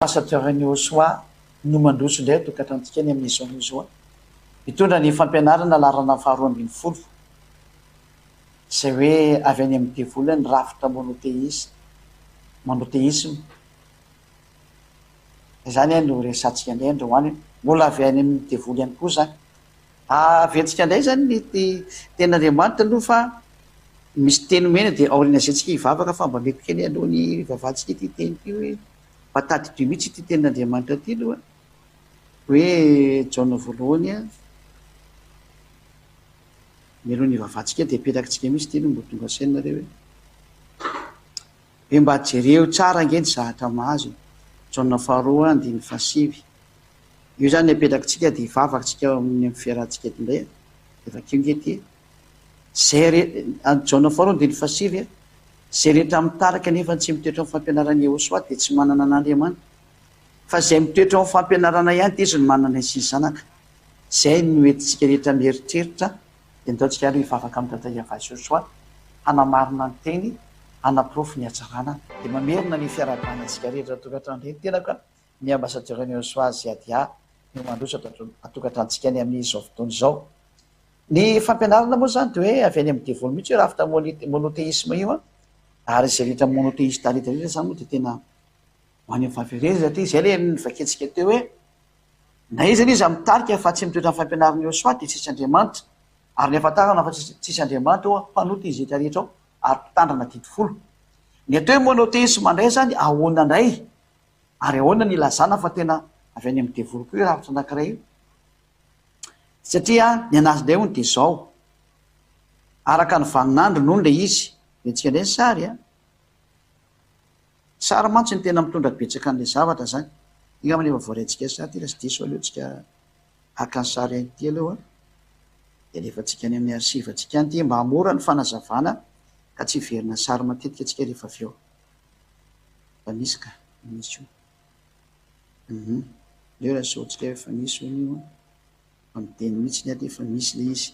Pasateurany Joshua no mandroso indray tokatranon-tsika ny amin'izao izao mitondra ny fampianarana larana faharoa ambin'ny folo izay hoe avy any amin'ny devoly ny rafitra monoteisme izany no resantsika indray androany mbola avy any amin'ny devoly ihany koa zany aventsika indray zany ny ten'Andriamanitra aloha fa misy teny mena dia aoriana izay tsika hivavaka fa mba meko kely alohan'ny vavatsika ity teny ity hoe patady dy mihitsy ity ten'Andriamanitra ity aloha hoe Jaona voalohany mialohan'ny vavatsika dia petakitsika mihitsy ity no mbo tonga sainareo hoe mba jereo tsara nge ny zahatra mahazo Jaona faharoa andiny fahasivy io zany apetakitsika dia hivavakatsika amin'ny fiarahantsika eto indray efa keo nge ty zay Jaona faharoa andiny fahasivy zay rehetra mitarika nefa tsy mitoetra amin'ny fampianarana Joshua dia tsy manana an'Andriamanitra fa zay mitoetra amin'ny fampianarana ihany dia izy ny manana sy zanaka zay no entintsika rehetra mieritreritra dia nitaontsika ary hivavaka amin'ny tata Iavasy Joshua hanamarina ny teny hanaprofo ny hatsarana dia mamerina ny fiarahabanantsika rehetra tokatrano reny tena ka ny ambasadeurany Joshua zay adia no mandroso atokatrantsika ny amin'izao fotoana izao ny fampianarana moa zany dia hoe avy any amin'ny devoly mihitsy hoe rafitra monoteisme io ary zay rehetra monoteista rehetra zany moa dia tena ho any amin'ny fahavereza satria zay le nivaketsika teo hoe na izy izy mitarika fa tsy mitoetra amin'ny fampianarana Joshua dia tsisy Andriamanitra ary ny ahafantarana fa tsisy Andriamanitra mpanoty izy rehetra rehetra ao ary mpitandrina didifolo ny atao hoe monoteisme indray zany ahoana indray ary ahoana ny ilazana fa tena avy any amin'ny devoly koa ravitra anankiray io satria ny anazy indray hono dia zao araka ny vaninandro noho le izy entsika indray ny sary sary mantsy ny tena mitondra betsaka an'ilay zavatra zany io amin'ny efa voarantsika sary ty raha sy diso aleotsika haka ny sary anyty aloha dia rehefa tsika any amin'ny arsivantsika any ty mba hamora ny fanazavana ka tsy verina sary matetika tsika rehefa avy eo fa misy ka misy io leo raha saotsika efa misy io amiteny mihitsy ny ady efa misy le izy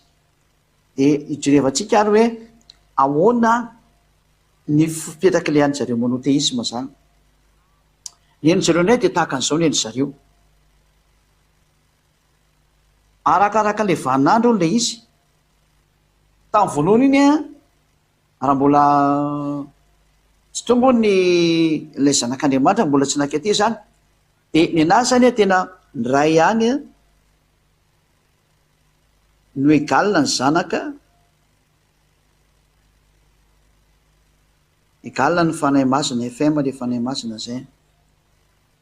dia ijerevantsika ary hoe ahoana ny fipetraka le any zareo monoteisme zany ny eny zareo indray dia tahaka an'izao ny eny zareo arakaraka le vaninandro le izy tamin'ny voalohany iny raha mbola tsy tombo ny ilay zanak'Andriamanitra mbola tsy nankaty zany dia ny anazy zany tena ndray ihany no egalina ny zanaka egalina ny fanahy masina FM le fanahy masina zay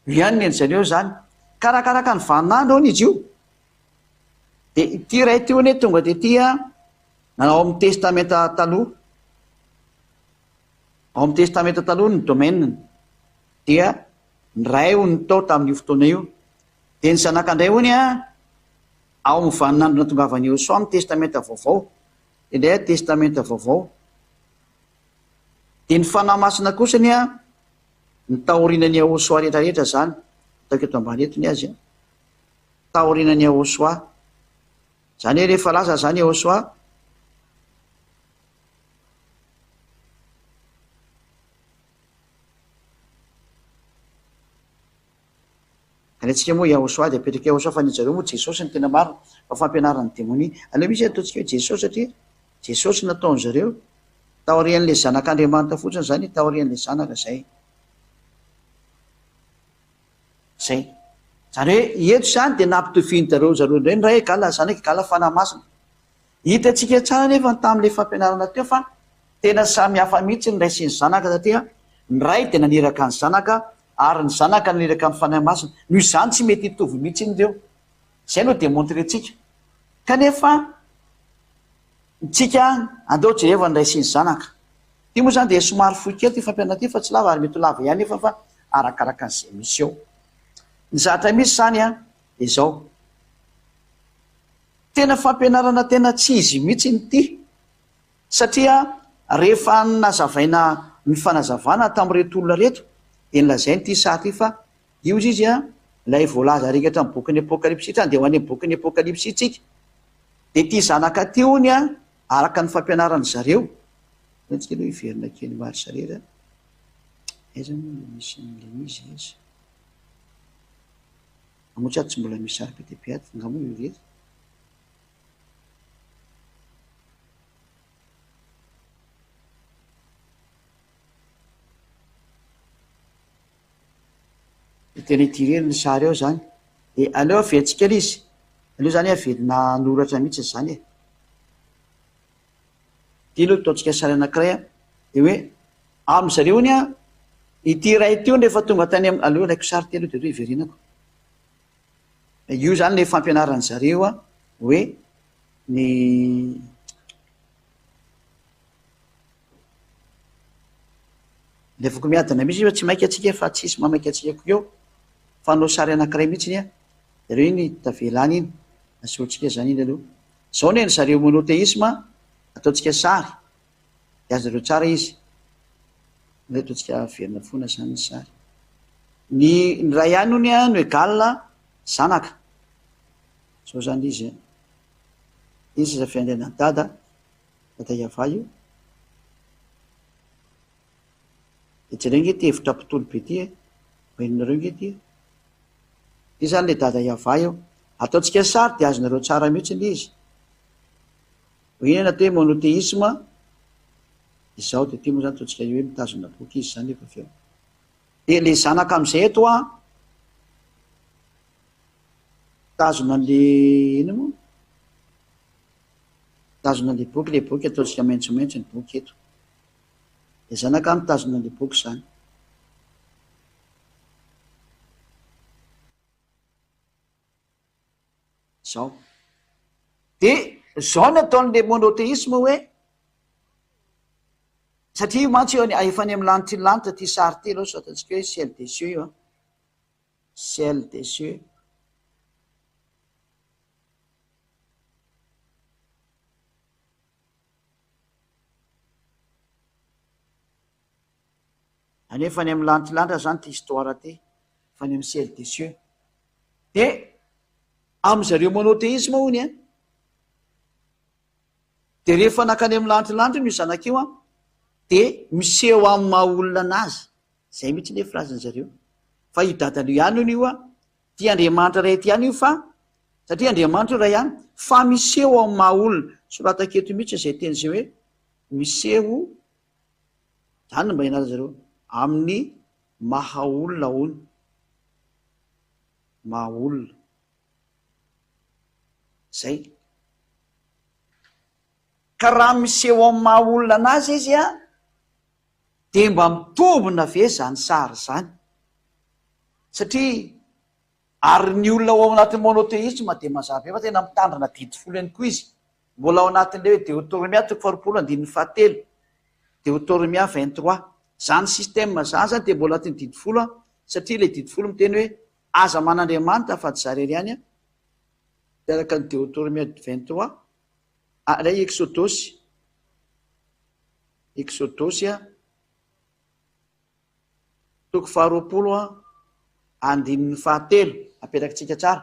ihany ny eny zareo zany karakaraka ny vaninandro ao izy io dia ity ray ty one tonga dia ty nanao amin'ny testamenta taloha ao amin'ny testamenta taloha ny domaine dia ny ray ho ny tao tamin'io fotoana io dia ny zanakandray hony ao amin'ny vaninandro na tonga avany Joshua amin'ny testamenta vaovao indray testamenta vaovao dia ny fanahy masina kosany ny tahorinany Joshua rehetrarehetra zany ataoko eto ambany etony azy tahorinany Joshua zany hoe rehefa lasa zany Joshua anetsika moa Joshua dia apetraka Joshua fa ny zareo moa Jesosy ny tena marina fa fampianarany demonia aleo misy ataontsika hoe Jesosy satria Jesosy nataony zareo taorian'le zanak'Andriamanitra fotsiny zany taorian'le zanaka zay zany hoe eto zany dia nampitoviany zareo indray ny ray egalina zanaka egalina fanahy masina hitantsika tsara nefa tamin'le fampianarana teo fa tena samy hafa mihitsy ny ray sy ny zanaka satria ny ray dia naniraka ny zanaka ary ny zanaka naniraka ny fanahy masina noho izany tsy mety hitovy mihitsy ny reo zay no demontrentsika kanefa tsika andeo jereva ny ray sy ny zanaka ty moa zany dia somary fohy kely ty fampianarana ty fa tsy lava ary mety ho lava ihany nefa fa arakaraka an'izay misy eo ny zatra misy zany dia zao tena fampianarana tena tsy izy mihitsy ny ty satria rehefa nazavaina ny fanazavana tamin'reto olona reto dia nylazai ny ty sary ty fa io izy ilay voalaza rekatra amin'ny bokin'ny apokalipsy trany dia ho any amin'ny bokin'ny apokalipsy tsika dia ty zanaka ty hony araka ny fampianarany zareo tsika aloha hiverina kely maro sarera aiza moa misy an'le izy izy amotsy ato tsy mbola misy sary ptp ato ngamo irery tena itirery ny sary ao zany de aleo aventsika izy aleo zany avelona noratra mihitsy zany e ty aloha ataontsika sary anankiray a de hoe am'zareo ony a ity ray teo nefa tonga tany aleo laiko sary ty aloha de hoe iverinako io zany le fampianaran' zareo a hoe ny lefako miadana mihitsy fa tsy mainka atsika fa tsisy mamaika atsika ko eo fanao sary anankiray mihitsy iny a zareo iny tavelany iny asoritsika zany iny aloha zao ny zareo monoteisma ataontsika sary de azareo tsara izy le ataontsika verina fona zany ny sary ny ray ihany ony a no egale zanaka zao zany izy izy za fiandrena dada iava io de jereo nge ty hevitra mpitolo be ty hoeninareo nge ty ty zany le dada iava io ataontsika sary de azonareo tsara mihitsy ny izy ho iny na te hoe monoteisma izao de ty moa zany ataontsika hoe mitazona boky izy zany efa aveo de le zanaka am'izay eto a tazona le ina moa tazona le boky ataontsika maintsomaintso ny boky eto de zanaka mitazona le boky zany zao de zao ny ataon'le monoteisme hoe satria mantsy eo efa any amy lanitra ny lanitra ty sary ty aloha so ataontsika hoe ciel des cieux io a ciel des cieux anefa any amy lanitra lanitra zany ty histoire ty fa any amy ciel des cieux de am'zareo monoteisme ony a de rehefa nakany amy lanitra lanitra io zanak'io a de miseho amy maha olona anazy zay mihitsy le frazany zareo fa io dadany ihany ony io a ty andriamanitra ray ty ihany io fa satria andriamanitra io ray ihany fa miseho amy maha olona sorataketo mihitsy zay teny zay hoe miseho zany no mba inaza zareo amin'ny maha olona ony maha olona zay ka raha miseho amy maha olona anazy izy a de mba mitombona ve zany sary zany satria ary ny olona ao anatin'ny monoteisme de mazava efa tena mitandrina didi folo ihany koa izy mbola ao anatin'le hoe Deutéronomia toko faharoapolo andininy fahatelo Deutéronomia 23 zany système zany zany de mbola anatin'ny didi folo a satria le didi folo miteny hoe aza man'andriamanitra fa tsy zarery ihany a miaraka ny Deutéronomia 23 lay exodosy a toko faharoapolo a andininy fahatelo apetrakatsika tsara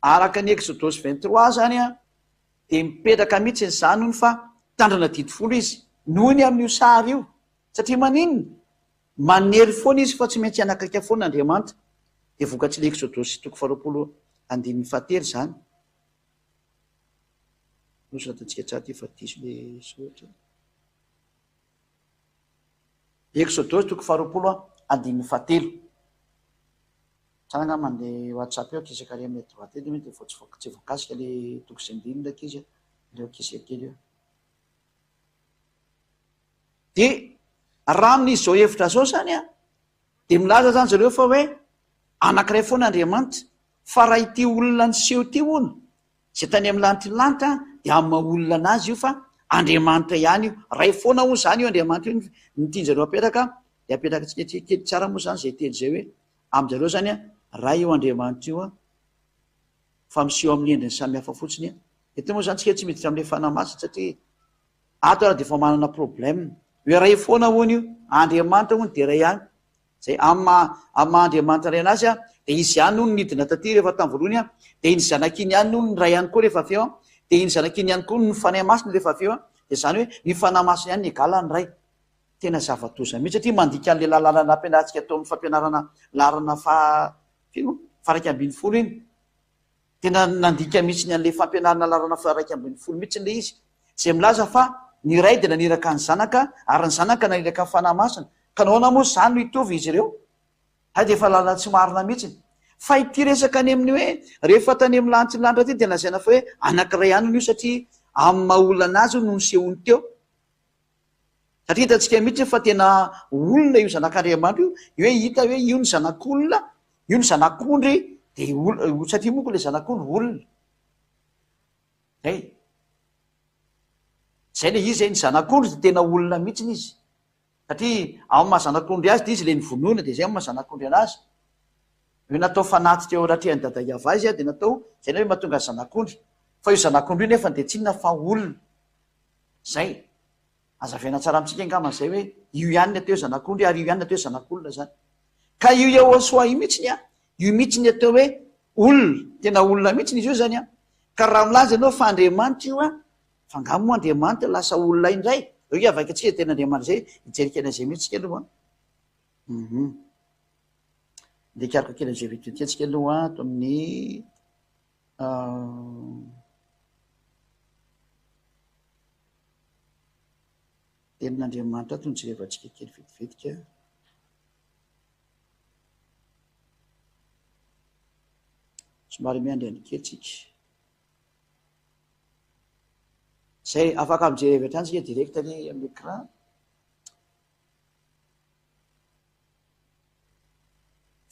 araka ny exodosy 23 zany a de mipetraka mihitsy ny zany ony fa tandrana didi folo izy noho ny amin'io sary io satria maninona manery foana izy fa tsy maintsy anakaka foana andriamanitra de vokatsy le exodosy toko faharoapolo andininy fahatelo zany nosatatsika tsara ty fa diso le soratra exodosy toko faharoapolo andininy fahatelo tsara nga mandeha whatsapp eo akisaka le amy droite edy de tsy voakasika le toko sy andininy ndraiky izy le akisaka kely eo de raha amin'izao hevitra zao zany a de milaza zany zareo fa hoe anankiray foana andriamanitra fa raha ity olona ny seho ty ona zay tany amy lanitry ny lanitra de amy maha olona anazy io fa andriamanitra ihany io ray foana o zany io andriamanitra io nitianjareo apetraka de apetraka tsika kely tsara moa zany zay teny zay hoe am'jareo zany a ray io andriamanitra io a fa miseho amin'ny endriny samihafa fotsiny a ety moa zany tsika tsy miditra am'le fanamasina satria ato raha de fa manana problème hoe ray foana hoany io andriamanitra hony de ray ihany zay am'andriamanitra ray anazy a de izy ihany no nidina taty rehefa tamy voalohany a de iny zanak'iny ihany no ny ray ihany koa rehefa aveo a de iny zanak'iny ihany koa ny fanahy masina rehefa aveo a de zany hoe ny fanahy masina ihany ny gala ny ray tena zavatoza mihitsy satria mandika an'le lalàna nampianarantsika tao amin'ny fampianarana larana faraiky ambin'ny folo iny tena nandika mihitsy ny an'le fampianarana larana faraiky ambin'ny folo mihitsy le izy zay milaza fa ny ray de naniraka ny zanaka ary ny zanaka naniraka ny fanahy masina ka nahoana moa zany no hitovy izy ireo de efa lala tsy marina mihitsy fa ity resaka any amin'ny hoe rehefa tany amin'ny lanitsy ny lanitra ty de lazaina fa hoe anankiray ihany io satria amin'ny maha-olona anazy no nisehony teo satria hitantsika mihitsy fa tena olona io zanak'Andriamanitra io hoe hita hoe io ny zanak'olona io ny zanak'ondry de satria moko le zanak'ondry olona zay le izy zay ny zanak'ondry de tena olona mihitsiny izy satria amin'ny mahazanak'ondry azy de izy le nivonoana de zay amin'ny mahazanak'ondry anazy hoe natao fanatitra eo rahatrehan'ny dada iava izy de natao zay na hoe mahatonga zanak'ondry fa io zanak'ondry io nefa de tsinona fa olona zay azavena tsara amitsika angama zay hoe io ihany ny ateo zanak'ondry ary io ihany ny ateo zanak'olona zany ka io Yahosoa io mihitsiny io mihitsiny atao hoe olona tena olona mihitsiny izy io zany ka raha milaza ianao fa Andriamanitra io fa angamo moa Andriamanitra lasa olona indray io avaka atsika tena Andriamanitra zay hijerikana zay mihitsy tsika aloha de karaka kely zay vitoty atsika aloha ato amin'ny tenin'Andriamanitra ato nijerevantsika kely vetivetika somary miandry any kely tsika zay afaka mijereva hatrany tsika direct any amin'ny écran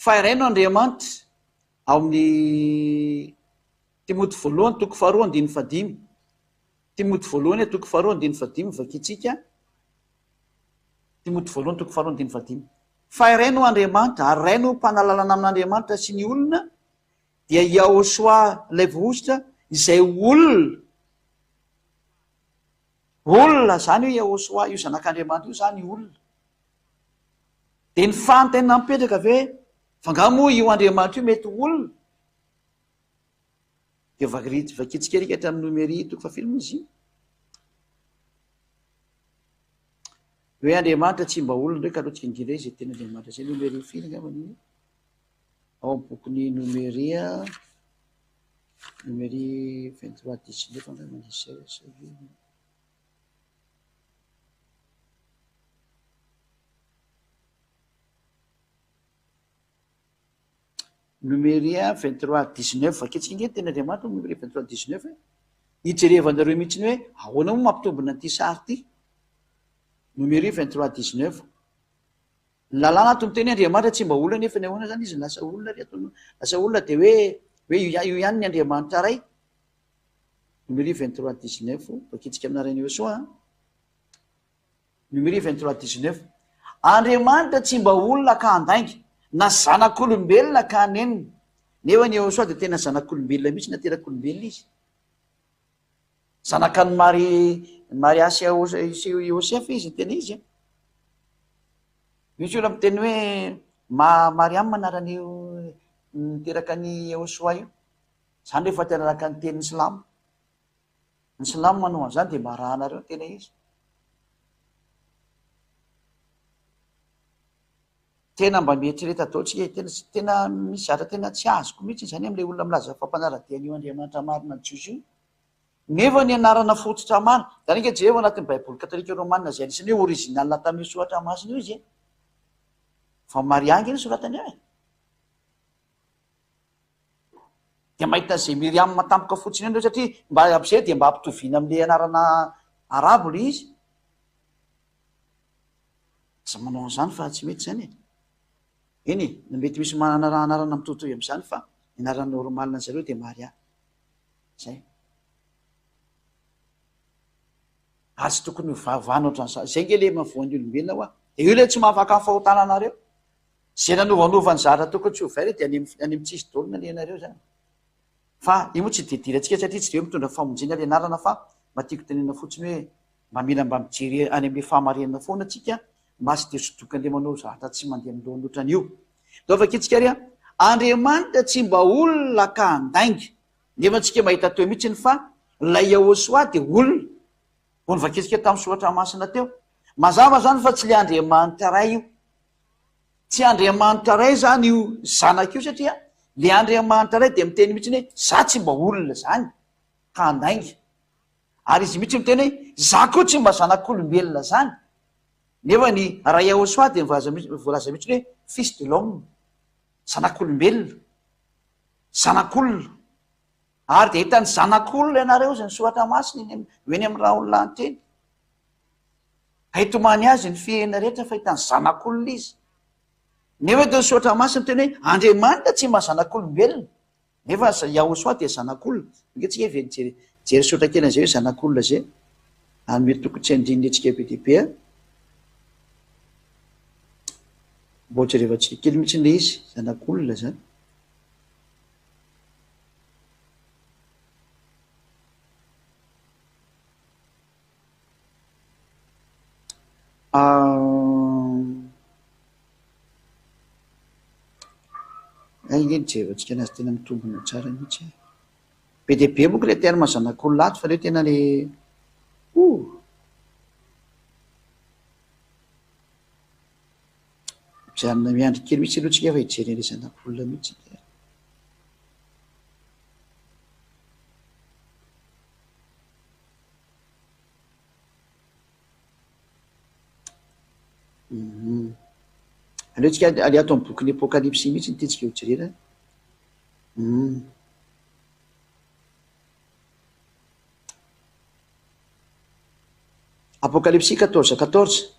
fa iraino Andriamanitra ao amin'ny Timoty voalohany toko faharoa andiny fadimy Timoty voalohany toko faharoa andiny fadimy vakitsika Timoty voalohany toko faharoa andiny fadimy fa iraino Andriamanitra ary iraino mpanalalana amin'Andriamanitra sy ny olona dia Yahosoa ilay vohositra izay olona zany io Yahosoa io zanak'Andriamanitra io zany olona de ny fantena mipetraka ve fangamo io Andriamanitra io mety olona de vakitsika rika hatramin'ny nomery toko fafilo izy hoe Andriamanitra tsy mba olona ndray ka alohatsika ngira izy tena Andriamanitra zay nomery fily angambany ao amin'ny bokyny nomery 23:19 angambany numéri 23:19 vaketsika inge tena Andriamanitra numéri 23:19 hijerevanareo mihitsy ny hoe ahoana moa mampitombona an'ity sary ity numéri 23:19 lalàna ato miteny Andriamanitra tsy mba olona nefa ny ahoana zany izy lasa olona ry atao lasa olona de hoe io ihany ny Andriamanitra ray numéri 23:19 vaketsika aminarany Yahosoa numéri 23:19 Andriamanitra tsy mba olona ka andainga na zanak'olombelona ka anenina nefa ny Yahosoa de tena zanak'olombelona mihitsy naterak'olombelona izy zanaka ny Mariasy Yosefa izy tena izy misy olona miteny hoe Mariam anaran'io niteraka ny Yahosoa io zany rehefa tenaraka ny teny ny Silamo manao an'izany de marahanareo tena izy tena mba mieritreretra ataotsika tena misy zatra tena tsy azoko mihitsy zany am'le olona milaza fampanaradian'io Andriamanitra marina Jesoa io nefa ny anarana fototra marina zany inge jereo anatin'ny baiboly katolika romanina zay anisany hoe original tamin'ny soratra masina io izy fa Mariangy iny soratany eo de mahita zay Miriam matampoka fotsiny eo satria mba am'izay de mba ampitoviana am'le anarana arabo le izy za manao an'izany fa tsy mety zany eny mety misy manana raha anarana mitotoy am'izany fa anarana normalina zareo de Maria zay azy tokony vavana ohatran'izay zay nge le mahavoan'ny olombelona hoa de io le tsy mahafaka ny fahotana anareo zay nanovanovany zatra tokony tsy ho very de any am'tsisy daolina le anareo zany fa io moa tsy dedira atsika satria tsy de hoe mitondra famonjena le anarana fa matiako tenena fotsiny hoe mba mila mba mijery any am'le fahamarinana foana atsika mba sy de sodokan'le manao zatra tsy mandeha milohany ohatran'io dao vakitsika ry Andriamanitra tsy mba olona ka andainga nefa antsika mahita teo mihitsy ny fa lay Yahosoa de olona ony vaketsika tamin'ny soratra masina teo mazava zany fa tsy le Andriamanitra ray io tsy Andriamanitra ray zany io zanaka io satria le Andriamanitra ray de miteny mihitsy hoe za tsy mba olona zany ka andainga, ary izy mihitsy miteny hoe za koa tsy mba zanak'olombelona zany. Nefa ny ray Yahosoa de voalaza mihitsy hoe fils de l'homme, zanak'olombelona, zanak'olona. Ary de hitany zanak'olona ianareo zany soratra masina eny amin'ny raha olona ny teny. Haitomany azy ny fihena rehetra fa hitany zanak'olona izy. Nefa de soratra masina teny hoe Andriamanitra tsy mba zanak'olombelona, nefa Yahosoa de zanak'olona. Ingatsika jery soratra kely an'izay hoe zanak'olona zay, ary mety tokony tsy andrininy antsika be dia be. Mbo jerevantsika kely mihitsy le izy zanak'olona zany. Iny jerevantsika anazy tena mitombona tsara mihitsy. Be dia be moa ko le terme zanak'olona ato fa le tena le mijanona miandry kely mihitsy aloha tsika fa hijery le zanak'olona mihitsy. Aleotsika ale ato amin'ny bokin'ny Apokalypsy mihitsy ny tiantsika ho jerena. Apokalypsy 14:14.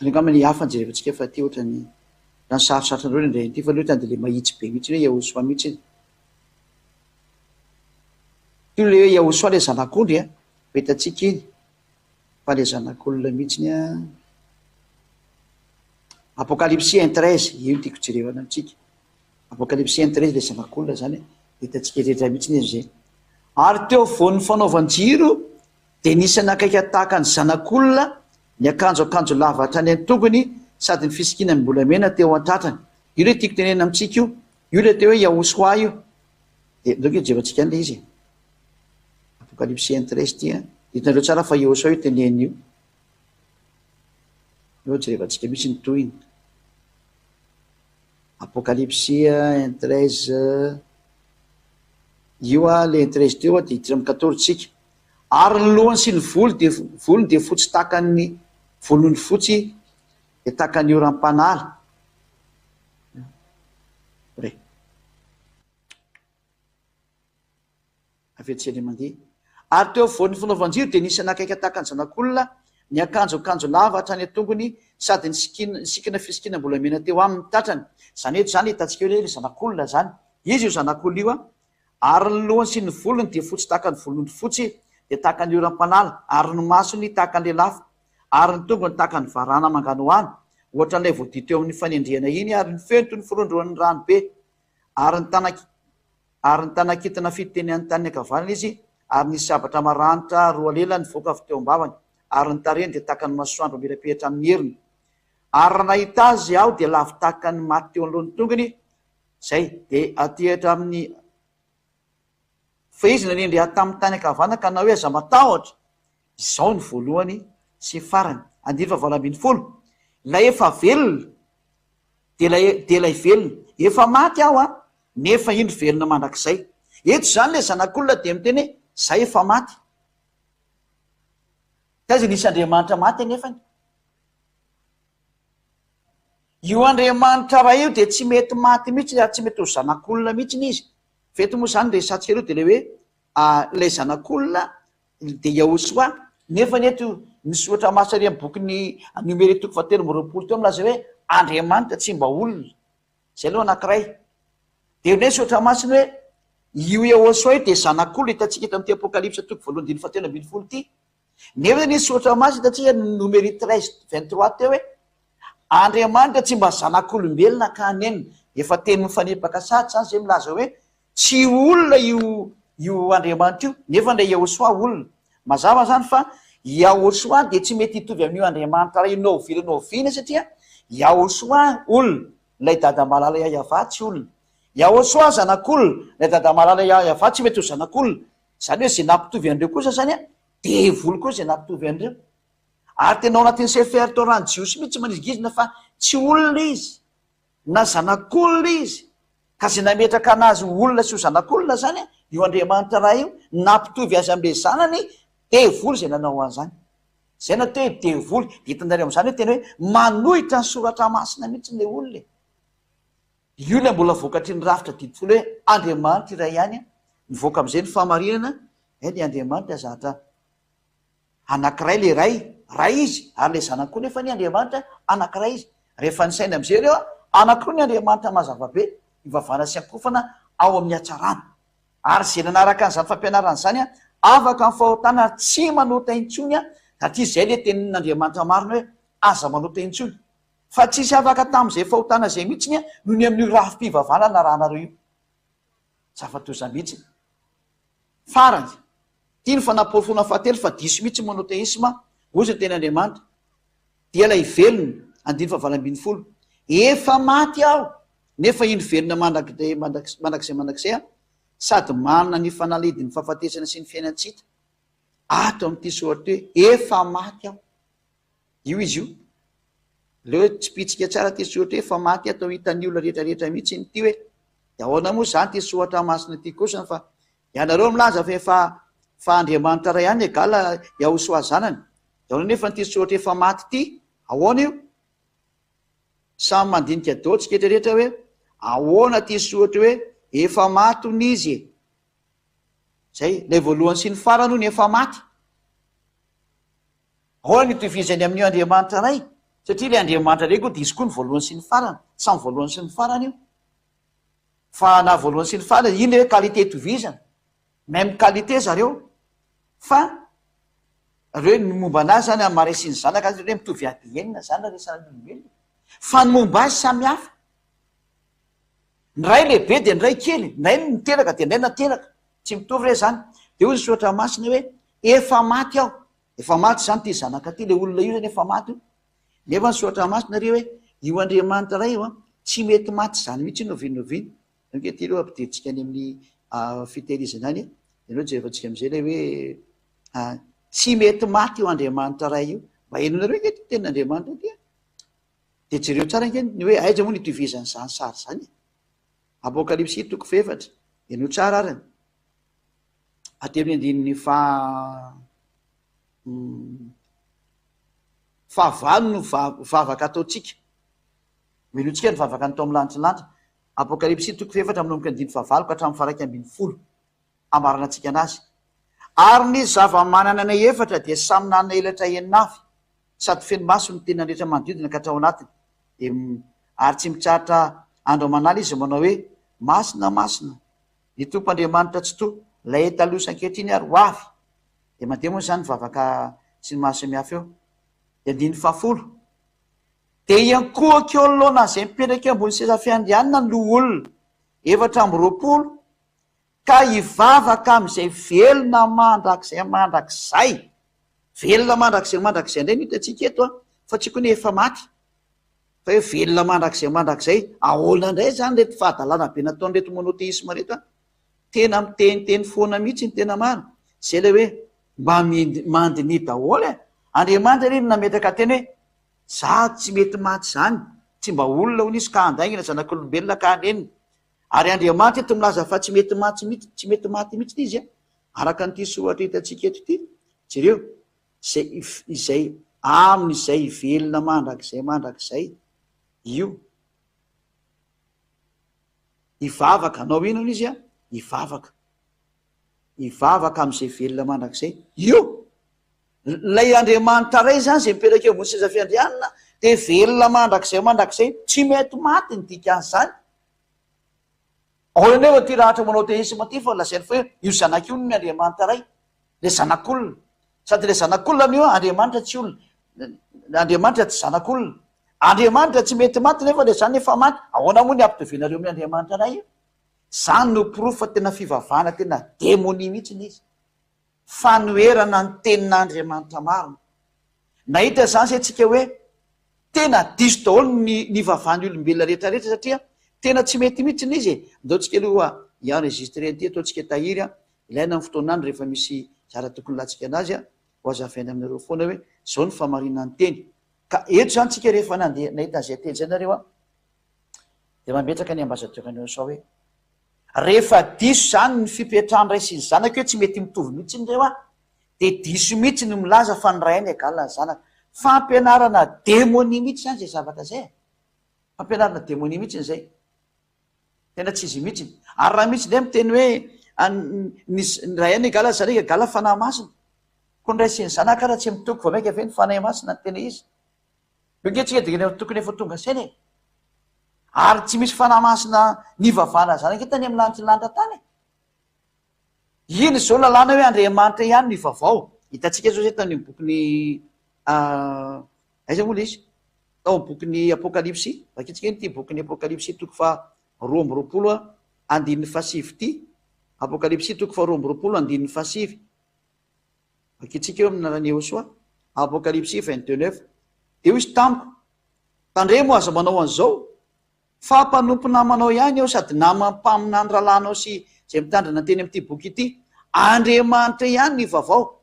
Angambany hafa jerevantsika fa ty ohatrany raha sarotsarotra andreo indray ty fa loatra de le mahitsy be mihitsy hoe Yahosoa mihitsy. Ty le hoe Yahosoa le zanak'ondry a, hitantsika iny fa le zanak'olona mihitsiny a. Apokalypsy 1:13 io tiako jerevana amintsika. Apokalypsy 1:13 le zanak'olona zany hitantsika rehetra mihitsy izy zay. Ary teo voan'ny fanaovan-jiro de nisy nakaiky tahaka ny zanak'olona, ny akanjo lava hatrany an-tongony sady ny fisikina mbolamena teo an-tratrany. Io le tiako tenena amintsika io. Io le teo hoe Yahosoa io. De ndreo jerevantsika an'le izy. Apokalypsy 1:13 ty a. Hitanareo tsara fa Yahosoa io teneny io. Io jerevantsika mihitsy ny tohiny. Apokalypsy 1:13 io a le 1:13 teo a de hitiramy 14 tsika. Ary ny lohany sy ny volony de fotsy takan'ny volony fotsy de takan'ny oram-panala. Avetsy mandeha. Ary teo voan'ny fanaovan-jiro de nisy nakaiky tahaka ny zanak'olona, ny akanjo lava hatrany an-tongony sady ny sikina fisikina mbolamena teo amin'ny tatrany. Zany eto zany hitantsika hoe le zanak'olona zany. Izy io zanak'olona io a. Ary ny lohany sy ny volony de fotsy tahaka ny volony fotsy de tahaka ny oram-panala, ary ny masony tahaka ny lelafy, ary ny tongony tahaka ny varana manganohano, ohatra n'ilay voadio teo amin'ny fanendriana iny, ary ny fentony firondroan'ny rano be, ary ny tanakitina fiteny any tany ankavanana izy, ary nisy sabatra maranitra roa lela nivoaka avy teo am-bavany, ary ny tarehiny de tahaka ny masoandro mirapehitra amin'ny heriny. Ary nahita azy aho de lavo tahaka ny maty teo anoloan'ny tongony, zay de atehatra amin'ny fa izy nanendry ahy tamin'ny tany ankavanana ka na hoe aza matahotra. Izao ny voalohany sy farany. 9:20. Ilay efa velona de ilay velona efa maty aho a, nefa indro velona mandrakizay. Eto zany le zanak'olona de miteny zay efa maty. Kaiza nisy Andriamanitra maty nefany. Io Andriamanitra raha io de tsy mety maty mihitsy ary tsy mety ho zanak'olona mihitsy izy. Feto moa zany resatsika aloha de le hoe lay zanak'olona de Yahosoa, nefa neto misoratra masary amin'ny bokin'ny Numéro 13:20 teo milaza hoe Andriamanitra tsy mba olona. Zay aloha anankiray. De ne soratra masina hoe io Yahosoa io de zanak'olona hitantsika eto amin'ity Apokalypsy 2:21-20 ty. Nefa nisy soratra masina hitantsika Numéro 13:23 teo hoe Andriamanitra tsy mba zanak'olombelona ka anenina. Efa teny mifanipaka sady zany zay milaza hoe tsy olona io Andriamanitra io, nefa ilay Yahosoa olona. Mazava zany fa Yahosoa de tsy mety hitovy amin'io Andriamanitra ray noviana satria Yahosoa olona, ilay dada malala Yahova tsy olona. iaosoa zanak'olona lay dadamalala iafa tsy mety ho zanak'olona zany hoe zay nampitovy andreo kosa zany a devoly koa zay nampitovy andreo ary tena ao anatin'ny sefertorany jiosy mihitsy manizigizina fa tsy olona izy na zanak'olona izy ka zay nametraka anazy olona sy ho zanak'olona zany a io andriamanitra raha io nampitovy azy am'le zanany devoly zay nanao an'zany zay na toe devoly de hitanareo am'zany hoe tena hoe manohitra ny soratra masina mihitsy le olona io le mbola vokatry ny rafitra didifolo hoe andriamanitra iray ihany a mivoaka am'izay ny fahamarinana ny andriamanitra zatra anankiray le ray izy ary le zanak'koa nefa ny andriamanitra anankiray izy rehefa nysaina am'izay reo anankiroa ny andriamanitra mazavabe ivavana sy ankofana ao amin'ny hatsarana ary zay nanaraka an'izany fampianarana zany a afaka ny fahotana tsy manota intsony a satria zay le tenin'andriamanitra marina hoe aza manota intsony fa tsisy afaka tam'izay fahotana zay mihitsiny a noho ny amin'ny rafim-pivavana na raha nareo io zafatoza mihitsiny farany tia ny fanapolofona fahatelo fa diso mihitsy monoteisma ozy ny ten'andriamanitra dia lay velona andiny fahavalambiny folo efa maty aho nefa iny velona mandrakizay a sady manana ny fanalidiny fahafatesana sy ny fiainantsika ato am'ity sohatra hoe efa maty aho io izy io leo tsy pitsika tsara ty sohatra hoe efa maty atao hitan'ny olona rehetrarehetra mihitsy ny ty hoe de ahoana moa zany ty sohatra masina ty kosany fa ianareo milaza fa andriamanitra ray ihany egala iahosoazanany de ahoana nefa nyty sohatra efa maty ty ahoana io samy mandinika daotsika rehetrarehetra hoe ahoana ty sohatra hoe efa maty hony izy zay lay voalohany sy ny farany ho ny efa maty ahoana ny tovizany amin'io andriamanitra ray satria le andriamanitra ray koa de izy koa ny voalohany sy ny farany samy voalohany sy ny farany io fa na voalohany sy ny farany iny hoe qualité tovizana même qualité zareo fa reo ny momba anazy zany amare sy ny zanaka hoe mitovy ADN zany resan'olombelona fa ny momba azy samy hafa ny ray lehibe de ny ray kely nay miteraka de nay nateraka tsy mitovy re zany de io ny soatra masina hoe efa maty aho efa maty zany ty zanaka ty le olona io zany efa maty io nefa ny soatra masina re hoe io andriamanitra ray io a tsy mety maty zany mihitsy novinoviny ke ty reo ampidintsika any amin'ny fitehirizana any enao jerevantsika am'izay le hoe tsy mety maty io andriamanitra ray io mba enonareo ke ty tenin'andriamanitra ty de jereo tsara nke ny hoe aiza moa nitovizany zany sary zany apokalipsy toko fefatra eno tsara arany atemy andininy fahavalo no vavaka ataotsika milotsika ny vavaka ny tao amin'ny lanitrylanitra apokalipsy toko fefatra aminomboka andiny fahavalo ka hatramin'ny faraiky ambiny folo amarana atsika anazy ary ny zava-manana nay efatra dia samy nanana elatra eninafy sady feno maso ny tena rehetra manodidina ka hatrao anatiny de ary tsy mitsaratra andro amanala izy manao hoe masina masina ny tompo andriamanitra tsy to lay etalosan-kehitriny ary ho avy de mandeha moa zany vavaka sy ny maso samihafa eo de andiny fahafolo de iankohako aloana zay mipetraka eo ambony seza fiandrianina ny loholona efatra amby roapolo ka hivavaka am'izay velona mandrakizay velona mandrakizay indray no hitatsika eto a fa tsy koa ny efa maty fa hoe velona mandrakizay ahoana indray zany reto fahadalana be nataony reto monoteisma reto a tena miteniteny foana mihitsy ny tena maro zay le hoe mba mandini daholy andriamanitra reny nametraka teny hoe za tsy mety maty zany tsy mba olona honisy ka andaingina zanak'olombelona ka anenina ary andriamanitra eto milaza fa tsy mety maty mihitsy ty izy a araka nyty sohatra hitatsika eto ty jereo izay amin'izay velona mandrakizay io ivavaka anao inona izy a ivavaka am'izay velona mandrakizay io lay andriamanitra ray zany zay mipetraka eo ambony seza fiandrianina de velona mandrakizay tsy mety maty ny dikany zany ahoananefa ty rahatra manao teisma ty fa lazainy fa hoe io zanak'olona ny andriamanitra ray le zanak'olona sady le zanak'olona an'io andriamanitra tsy olona andriamanitra tsy zanak'olona andriamanitra tsy mety maty nefa le zany efa maty ahoana moa ny ampitovinareo amin'ny andriamanitra ray io zany no profa tena fivavahana tena demoni mihitsy izy fanoerana ny tenin'andriamanitra marina nahita zany say tsika hoe tena diso daholo ny vavahany olombelona rehetrarehetra satria tena tsy mety mihitsiny izy ndaotsika aloha enregistré ty ataotsika tahiry ilaina ny fotoanany rehefa misy zara tokony latsika anazy ho azavainy aminareo foana hoe zao ny famarina ny teny ka eto zany tsika rehefa nandeha nahita zay teny zay nareo de mametraka ny ambasadeur sao hoe rehefa diso zany ny fipetrahany ray sy ny zanaka hoe tsy mety mitovy mihitsy ny reo de diso mihitsy ny milaza fa ny ray ny agalina ny zanaka fampianarana démonie mihitsy zany zay zavatra zay fampianarana démonie mihitsy zay tena tsy izy mihitsy ary raha mihitsy le miteny hoe ny ray ny agala zanaka agala fanahy masina ko ny ray sy ny zanaka raha tsy mitoko va maika ve ny fanahy masina ny tena izy ngetrika de tokony efa tonga saina ary tsy misy fanahy masina ny vavana zanaka tany amin'ny lanitry lanitra tany iny zao lalàna hoe Andriamanitra ihany ny vaovao hitatsika zao zay tamin'ny bokony aiza moa le izy tao bokiny apokalipsy vakitsika iny ty bokiny apokalipsy toko fa 2 andininy fasivy ty apokalipsy toko fa 2 andininy fasivy vakitsika eo amin'narany Josoa apokalipsy 29 de io izy tamiko tandremo aza manao an'izao fa mpanompo namanao ihany eo sady namampaminany rahalanao sy zay mitandrina teny am'ty boky ity Andriamanitra ihany ny vaovao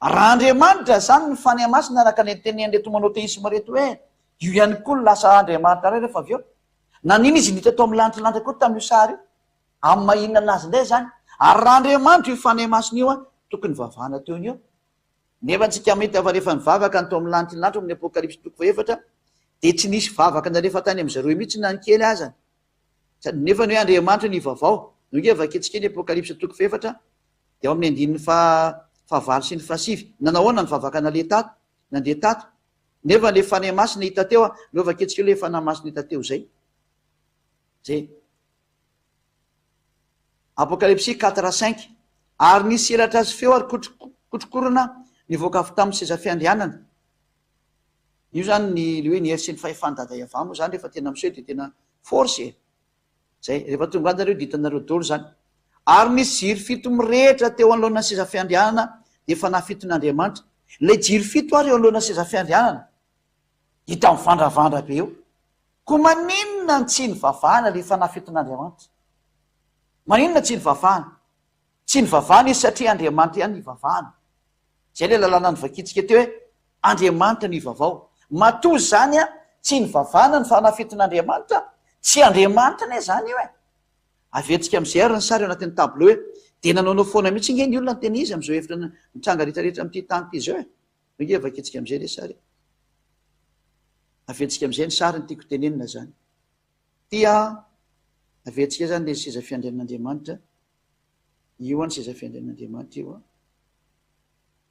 raha Andriamanitra zany ny fanahy masina araka ny teny andreto manao teisma reto hoe io ihany koa ny lasa Andriamanitra ray rehefa avy eo nanino izy nita tao amin'ny lanitra koa tamin'io sary io amin'ny mahinana anazy ndray zany ary raha Andriamanitra io fanahy masina io tokony vavahana teo ny eo nefa antsika mety ava rehefa nivavaka ny tao amin'ny lanitra amin'ny apokalipsy toko fa efatra de tsy nisy vavaka narefa tany am'zareo mihitsy na ny kely azany sady nefa ny hoe Andriamanitra ny vaovao nonge vaketsika ny apokalipsy toko fa efatra de ao amin'ny andininy fahavalo sy ny fasivy nanahoana ny vavaka nale tato nandeha tato nefa le fanahy masina hita teo leo vaketsika le fanahy masina hita teo zay apokalipsy 4:5 ary nisy elatra azy feo ary kotrokorona nivoaka avy tamin'ny seza fiandrianana io zany ny le hoe ny hery sy ny fahefany dada iavamo zany rehefa tena miseho de tena force zay rehefa tonga anareo ditanareo dolo zany ary nisy jiry fito mirehitra teo anoloana ny seza fiandrianana de fanahy fiton'Andriamanitra le jiry fito ary eo anoloana ny seza fiandrianana hita mivandravandra be eo ko maninona ny tsy ny vavahana le fanahy fiton'Andriamanitra maninona tsy ny vavahana tsy ny vavahana izy satria Andriamanitra ihany ny vavahana zay le lalàna ny vakitsika teo hoe Andriamanitra ny vaovao matoa zany tsy ny vavahana ny fanahy fiton'Andriamanitra tsy Andriamanitra ne zany io avetsika am'izay ary ny sary eo anatin'ny tableau hoe de nanaonao foana mihitsy nge ny olona tena izy am'izao efitra mitranga rehetrarehetra am'ty tany ty zao nge vaketsika am'izay le sary avetsika am'izay ny sary ny tiako tenenina zany tia avetsika zany le seza fiandrian'Andriamanitra io any seza fiandrian'Andriamanitra io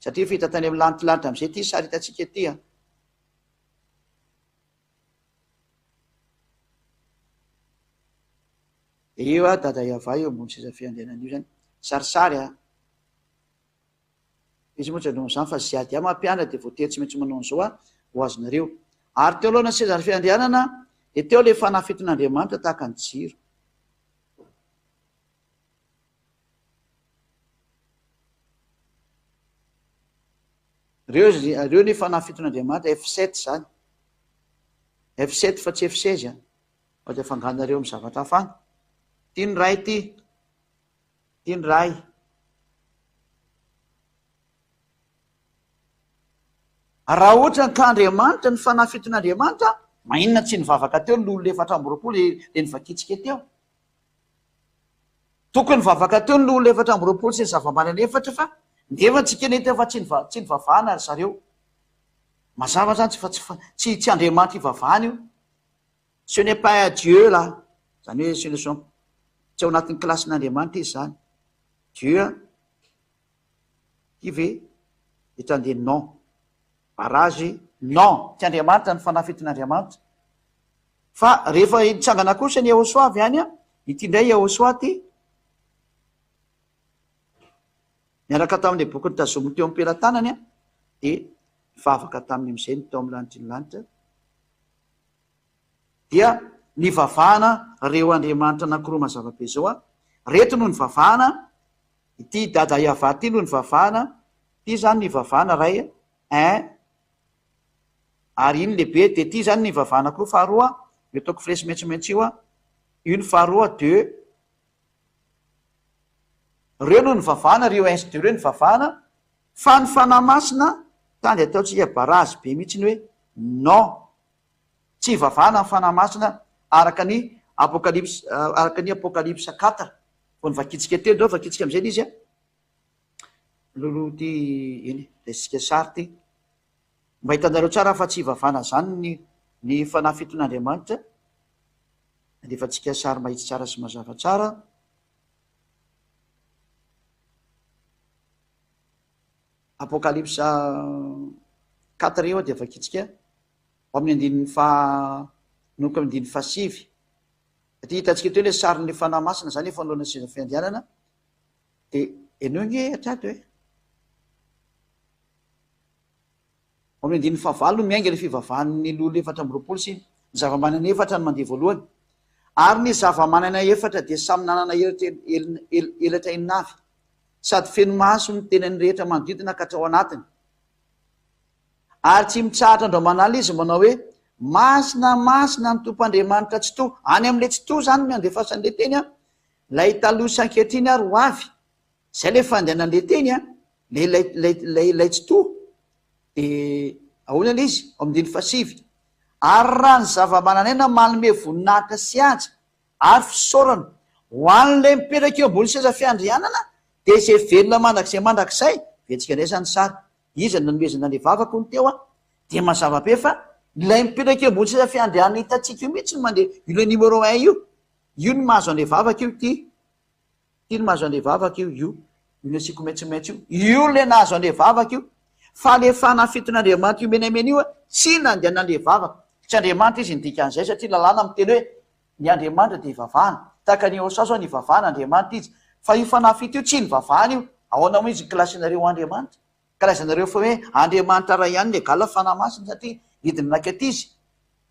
satria fita tany amin'ny lanitry am'izay ty sary hitatsika ty io dada iava eo ambony seza fiandrianana io zany sarisary izy moa tsy alohany zany fa ziady mampianatra de voatery tsy maintsy manao an'izao ho azonareo ary teo aloha na seza fiandrianana de teo le fanahy fiton'Andriamanitra tahaka ny jiro reo ny fanahy fiton'Andriamanitra F7 zany F7 fa tsy F16 ao de fanganareo amy zavatra hafany ty ny ray ty ny ray raha ohatra ka Andriamanitra ny fanahy fiton'Andriamanitra maninona tsy nivavaka teo ny lolo 4 le nivakitsika teo tokony nivavaka teo ny lolo 4 sy ny zava-manana efatra fa nefa tsika nety fa tsy nivavahana ary zareo mazava zany tsy Andriamanitra ivavahana io ce n'est pas Dieu là zany hoe ce ne sont tsy ao anatin'ny klasin'Andriamanitra izy zany Dieu qui ve hitrandeha non barage non ty Andriamanitra ny fanahy fiton'Andriamanitra fa rehefa hitsangana kosa ny Josoa avy any ity ndray Josoa ty miaraka tamin'ny boky nitazomy teo am-pelantanany de mivavaka taminy am'izay ny teo amin'ny lanitry ny lanitra dia ny vavahana reo Andriamanitra anankiroa mazava-be zao reto no ny vavahana ity dada iava ty no ny vavahana ty zany ny vavahana ray ary iny lehibe de ty zany ny vavahana koa faharoa metaoko fresy maintsomaintso io io ny faharoa de reo no ny vavahana reo ainzy de reo ny vavahana fa ny fanahy masina tany ataotsika barazy be mihitsy ny hoe non tsy vavahana ny fanahy masina araka ny apokalypsa 4 vo ny vakitsika telo zao vakitsika am'izay izy a lolo ty iny de sika sary ty mba hitanareo tsara fa tsy vavahana zany ny fanahy fiton'Andriamanitra de efa tsika sary mahitsy tsara sy mazava tsara apokalypsa 4 eo de vakitsika amin'ny andininy noko amy andininy fahasivy ty hitantsika teo le sarin'ny fanahy masina zany efa nolona seza fiandianana de eneo gne atrato hoe amin'ny andininy fahavalo no miainga le fivavahan'ny lolo efatra amby roapolo sy ny zava-manana efatra no mandeha voalohany ary ny zava-manana efatra de samy nanana elatra inavy sady feno maso ny tenany rehetra manodidina ka hatrao anatiny ary tsy mitsahatra andro manala izy manao hoe masina ny tompoandriamanitra tsy to any am'le tsy to zany ny andefasan'le teny a lay taloha sankehitriny ary ho avy zay le fandehanan'le teny a lay tsy to de ahonana izy amdiny fasivy ary raha ny zava-mananaina manome voninahitra sy aja ary fisaorana ho an'le mipetraka eo ambony seza fiandrianana de zay velona mandrakizay vetsika ndray zany sary izy nanomezana le vavako ny teo a de mazava-be fa lay mipetraka eo ambony seza fiandrianana hitatsika io mihitsy ny mandeha io le numéro 1 io ny mahazo an'le vavaka io ty ny mahazo an'le vavaka io le siko maitsomaitso io le nahazo an'le vavaka io fa le fanahy fiton'Andriamanitra io menamena io a tsy nandehanan'le vavaka tsy Andriamanitra izy nydika an'izay satria lalàna am'teny hoe ny Andriamanitra de ivavahana tahaka ny osaso ny vavahana Andriamanitra izy fa io fanahy fito io tsy ny vavahana io ahoana mo izy klasinareo Andriamanitra karazanareo fa hoe Andriamanitra ray ihany le gala fanahy masina satria hidiny nankety izy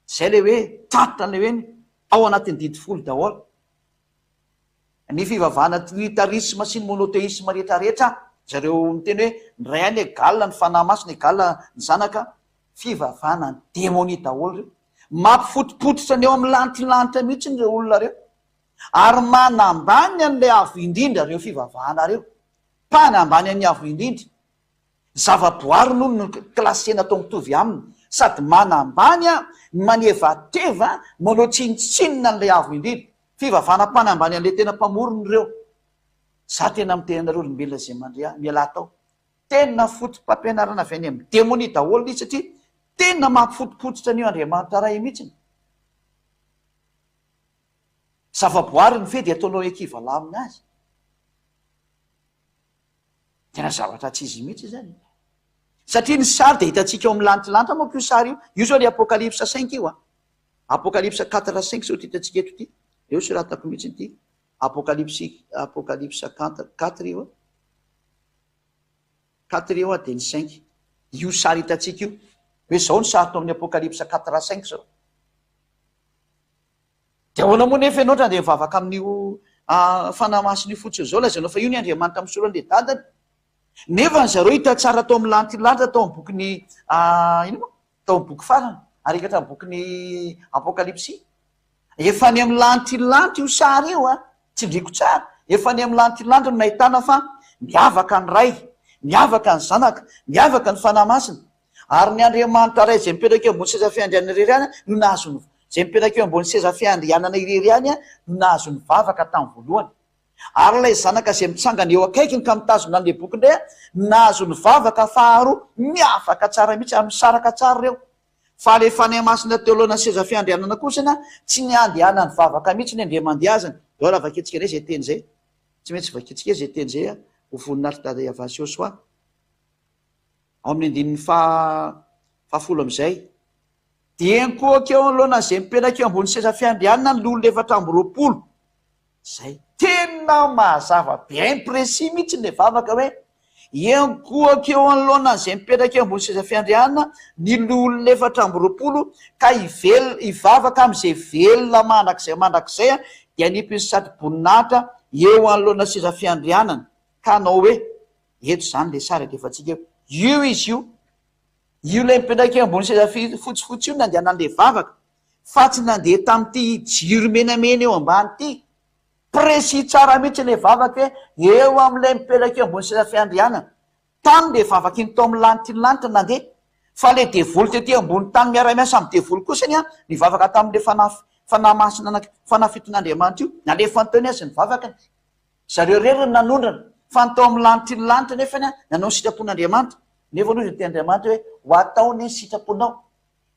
zay le hoe tratra le hoe ao anatin'ny didy folo daholo ny fivavahana tritarisma sy ny monoteisma rehetrarehetra zareo miteny hoe nyray any e galina ny fanahy masina gala ny zanaka fivavahana ny demoni daholo reo mampifotopototra ny eo amin'ny lantilanitra mihitsy ny reo olona reo ary manambany an'le avo indrindra reo fivavahana reo mpanambany an'ny avo indrindra zavaboary noho no klasena atao mitovy aminy sady manambany a manevateva manao tsinitsinina n'le avo indrindra fivavahana mpanambany an'le tena mpamorony reo za tena mitenanareo olombelona zay mandrea miala tao tena fotom-pampianarana avy any amin'ny demoni daholo izy satria tena mampifotopototra an'io Andriamanitra ray mihitsiny zavaboary ny fedy ataonao ekivala aminy azy tena zavatra tsy izy mihitsy zany satria ny sary de hitantsika eo amin'ny lantilanitra moa ko io sary io zao le apokalypsa 5 io a apokalypsa 4-5 zao ty hitantsika eto ty eo sy raha tako mihitsy ty apokalypsa 4 io a 4 io a de ny 5 io sary hitantsika io hoe zao ny sary tao amin'ny apokalypsa 4-5 zao de ahoana moa nefa ianao de mivavaka amin'io fanahy masina io fotsiny zao lazanao fa io ny Andriamanitra misoran'le dadany nefa ny zareo hita tsara tao amin'ny lantilanitra tao amin'ny bokyny ino moa tao amin'ny boky farana ary ekatra amin'ny bokyny apokalypsy efa ny amin'ny lantilanitra io sary io a tsy ndriko tsara efa ny amin'ny lantilanitra no nahitana fa miavaka ny ray miavaka ny zanaka miavaka ny fanahy masina ary ny Andriamanitra ray zay mipetraka eo ambony seza fiandrianana irery any no nahazo zay mipetraka eo ambony seza fiandrianana irery any a no nahazo ny vavaka tamin'ny voalohany ary ilay zanaka zay mitsangana eo akaikiny ka mitazona an'le boky indray a nahazo ny vavaka faharoa miavaka tsara mihitsy am'saraka tsara reo fa le fanahy masina teo alohan'ny seza fiandrianana kosana tsy ny andehana ny vavaka mihitsy ny andre mandeazany dao raha vaketsika ray zay teny zay tsy maintsy vaketsika zay teny zay a ho voninahitra dada iavasy eo soa ao amin'ny andininy fahafolo am'izay de enkoaka eo alohana zay mipetraka eo ambony seza fiandrianana ny lolo efatra amby roapolo zay tena mahazava bien précis mihitsy ny le vavaka hoe enkoaka eo anoloana zay mipetraka eo ambony seza fiandrianana ny lolo efatra amby roapolo ka ivavaka am'izay velona mandrakizay a de anipiny sady boninahitra eo anoloana seza fiandrianana ka anao hoe eto zany le sary adefatsika io izy io le mipetraka eo ambony seza fotsifotsy io nandehanan'le vavaka fa tsy nandeha tamin'ity jiro menamena eo ambany ity précis tsara mihitsy le vavaka hoe eo amin'ilay mipetraka eo ambony seza fiandrianana tany le vavaky ny tao amin'ny lanitra ny lanitra nandeha fa le devoly tetỳ ambony tany miara-miasa amin'ny devoly kosany a ny vavaka tamin'le fanamasina fanafiton'andriamanitra io nalefa nytaony azy ny vavakany zareo rery ny nanondrana fa ny tao amin'ny lanitra ny lanitra nefany a nanao ny sitrapon'andriamanitra nefa aloha zay ty andriamanitra hoe ho ataony ny sitraponao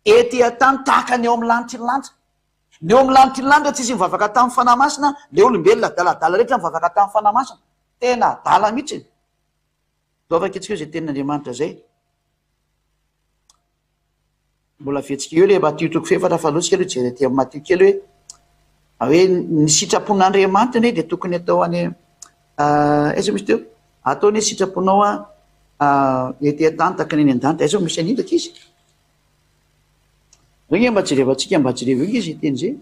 ety atany tahaka ny eo amin'ny lanitra ny lanitra ny eo amin'ny lanitra ny lanitra tsisy mivavaka tamin'ny fanamasina le olombelona daladala rehetra mivavaka tamin'ny fanamasina tena dala mihitsy dovaka itsika eo zay tenin'andriamanitra zay mbola vetsika eo le Matio toko fefatra fa loatsika aloha jere ty amin'ny Matio kely hoe ny sitrapon'andriamanitra ne de tokony atao any aiza misy teo ataony sitraponao ety atany taka neny an-danitra aiza misy anindraka izy zany mba jerevantsika mba jereva io izy teny zay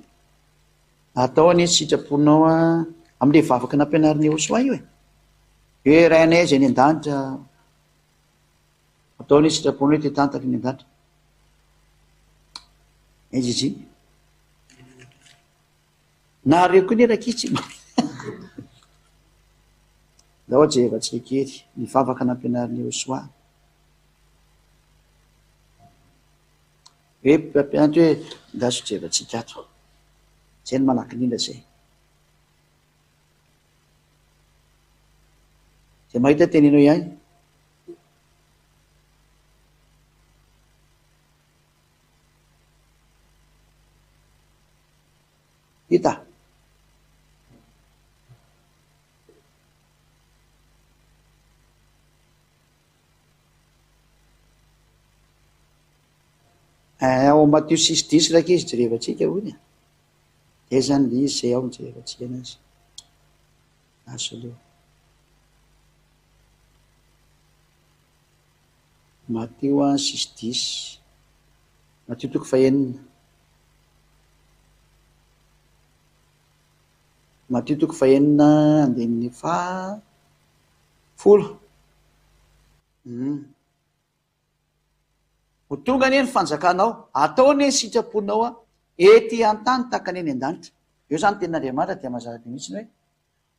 atao any sitraponao am'le vavaka nampianariny Joshua io hoe ray anay zay ny an-danitra ataony sitraponao ety atany taka neny an-danitra izy izy nareo koa nerakitsy da oha jerevantsika kely ny vavaka nampianariny Joshua hoe mpampianatra hoe ndaso jerevantsika ato zay ny malaky nindra zay zay mahita tenenao ihany hita ao Matio 6:10 raka izy jerevantsika honya de zany le izy zay ao jerevantsika anazy aso aloha Matio 6:10 Matio toko fahenina Matio toko fahenina andehan'ny folo ho tonga anie ny fanjakanao ataony sitraponao ety an-tany taka neny an-danitra eo zany tenin'andriamanitra dia mazava be mihitsy hoe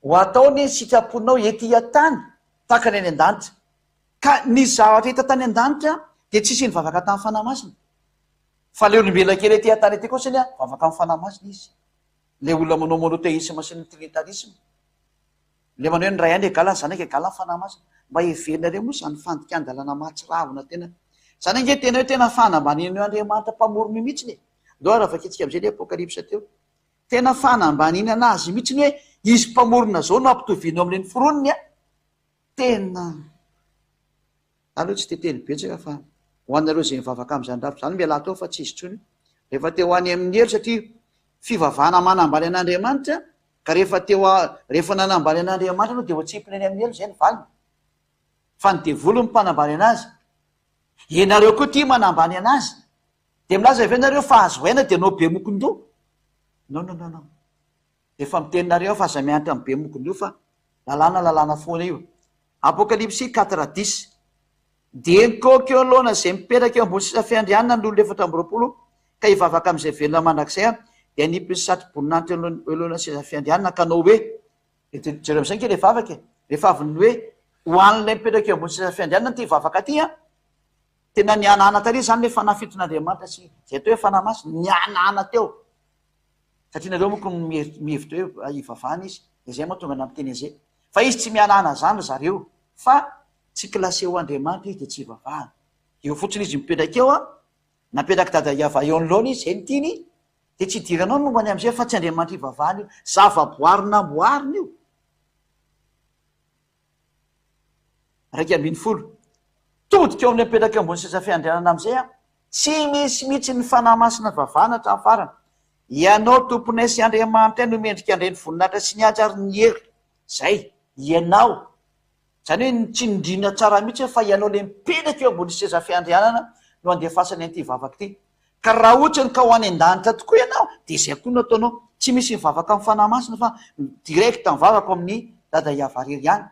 ho ataony sitraponao ety an-tany taka neny an-danitra ka ny zavatra hita tany an-danitra de tsisy ny vavaka tamin'ny fanamasina fa le olombelona kely ety an-tany ety kosany vavaka amin'ny fanamasina izy le olona manao monoteisme sy ny trinitarisme le manao hoe ny ray andro egalany zany eka egalany fanamasina mba heverina reo moa zany fandikan-dalana mahatsiravina tena zany ange tena hoe tena fanambaniny Andriamanitra mpamorony mihitsiny ndo raha vaketsika am'izay le apokalipsa teo tena fanambaniny anazy mihitsiny hoe izy mpamorona zao no ampitoviana amin'le ny foronony tena aloha tsy teteny betsaka fa hoanareo zay mivavaka am'izany rafy zany miala tao fa tsy izy tsony rehefa teo any amin'ny hero satria fivavahana manambany an'Andriamanitra ka rehefa nanambany an'Andriamanitra no de hoatsipiny any amin'ny hero zay ny valiny fa ny devoly ny mpanambany anazy ianareo koa tia manambany anazy de milaza avy nareo fa azo aina de nao be mokondo no efa miteninareo fa aza mianatra amin'ny be mokondo fa lalàna foana io apokalipsy 4:10 de nykokeo aloana zay mipetraka eo ambony sisa fiandrianana ny lolo 720 ka hivavaka am'izay velona mandrakzay de anipiny satry-boninanitra aloana sisa fiandrianana ka nao hoe jereo am'izay ke le vavaka rehefa aviny hoe ho an'ilay mipetraka eo ambony sisa fiandrianana ty vavaka ty tena nianana tary zany le fanafiton'Andriamanitra sy zay atao hoe fanamasina nianana teo satria nareo moko mihevitra hoe ivavahana izy de zay moa tonga namiteny azay fa izy tsy mianana zany zareo fa tsy klasé ho Andriamanitra izy de tsy ivavahana eo fotsiny izy mipetraka eo napetraka dada iava eo anoloana izy zay nytiny de tsy idiranao momba any am'izay fa tsy Andriamanitra ivavahana io zava-boarina amboarina io 1:10 todika eo amin'le mipetraka eo ambony sisa fiandrianana am'izay tsy misy mihitsy ny fanamasina vavahana hatramin'ny farany ianao tomponay sy Andriamanitra no mendrika andreny voninahitra sy ny atsary ny hery zay ianao zany hoe tsy nindrina tsara mihitsy fa ianao le mipetraka eo ambony seza fiandrianana no andefasany an'ity vavaka ty ka raha ohatrany ka ho any an-danitra tokoa ianao de zay koa no ataonao tsy misy mivavaka amin'ny fanamasina fa direct mivavaka amin'ny dada iavarery ihany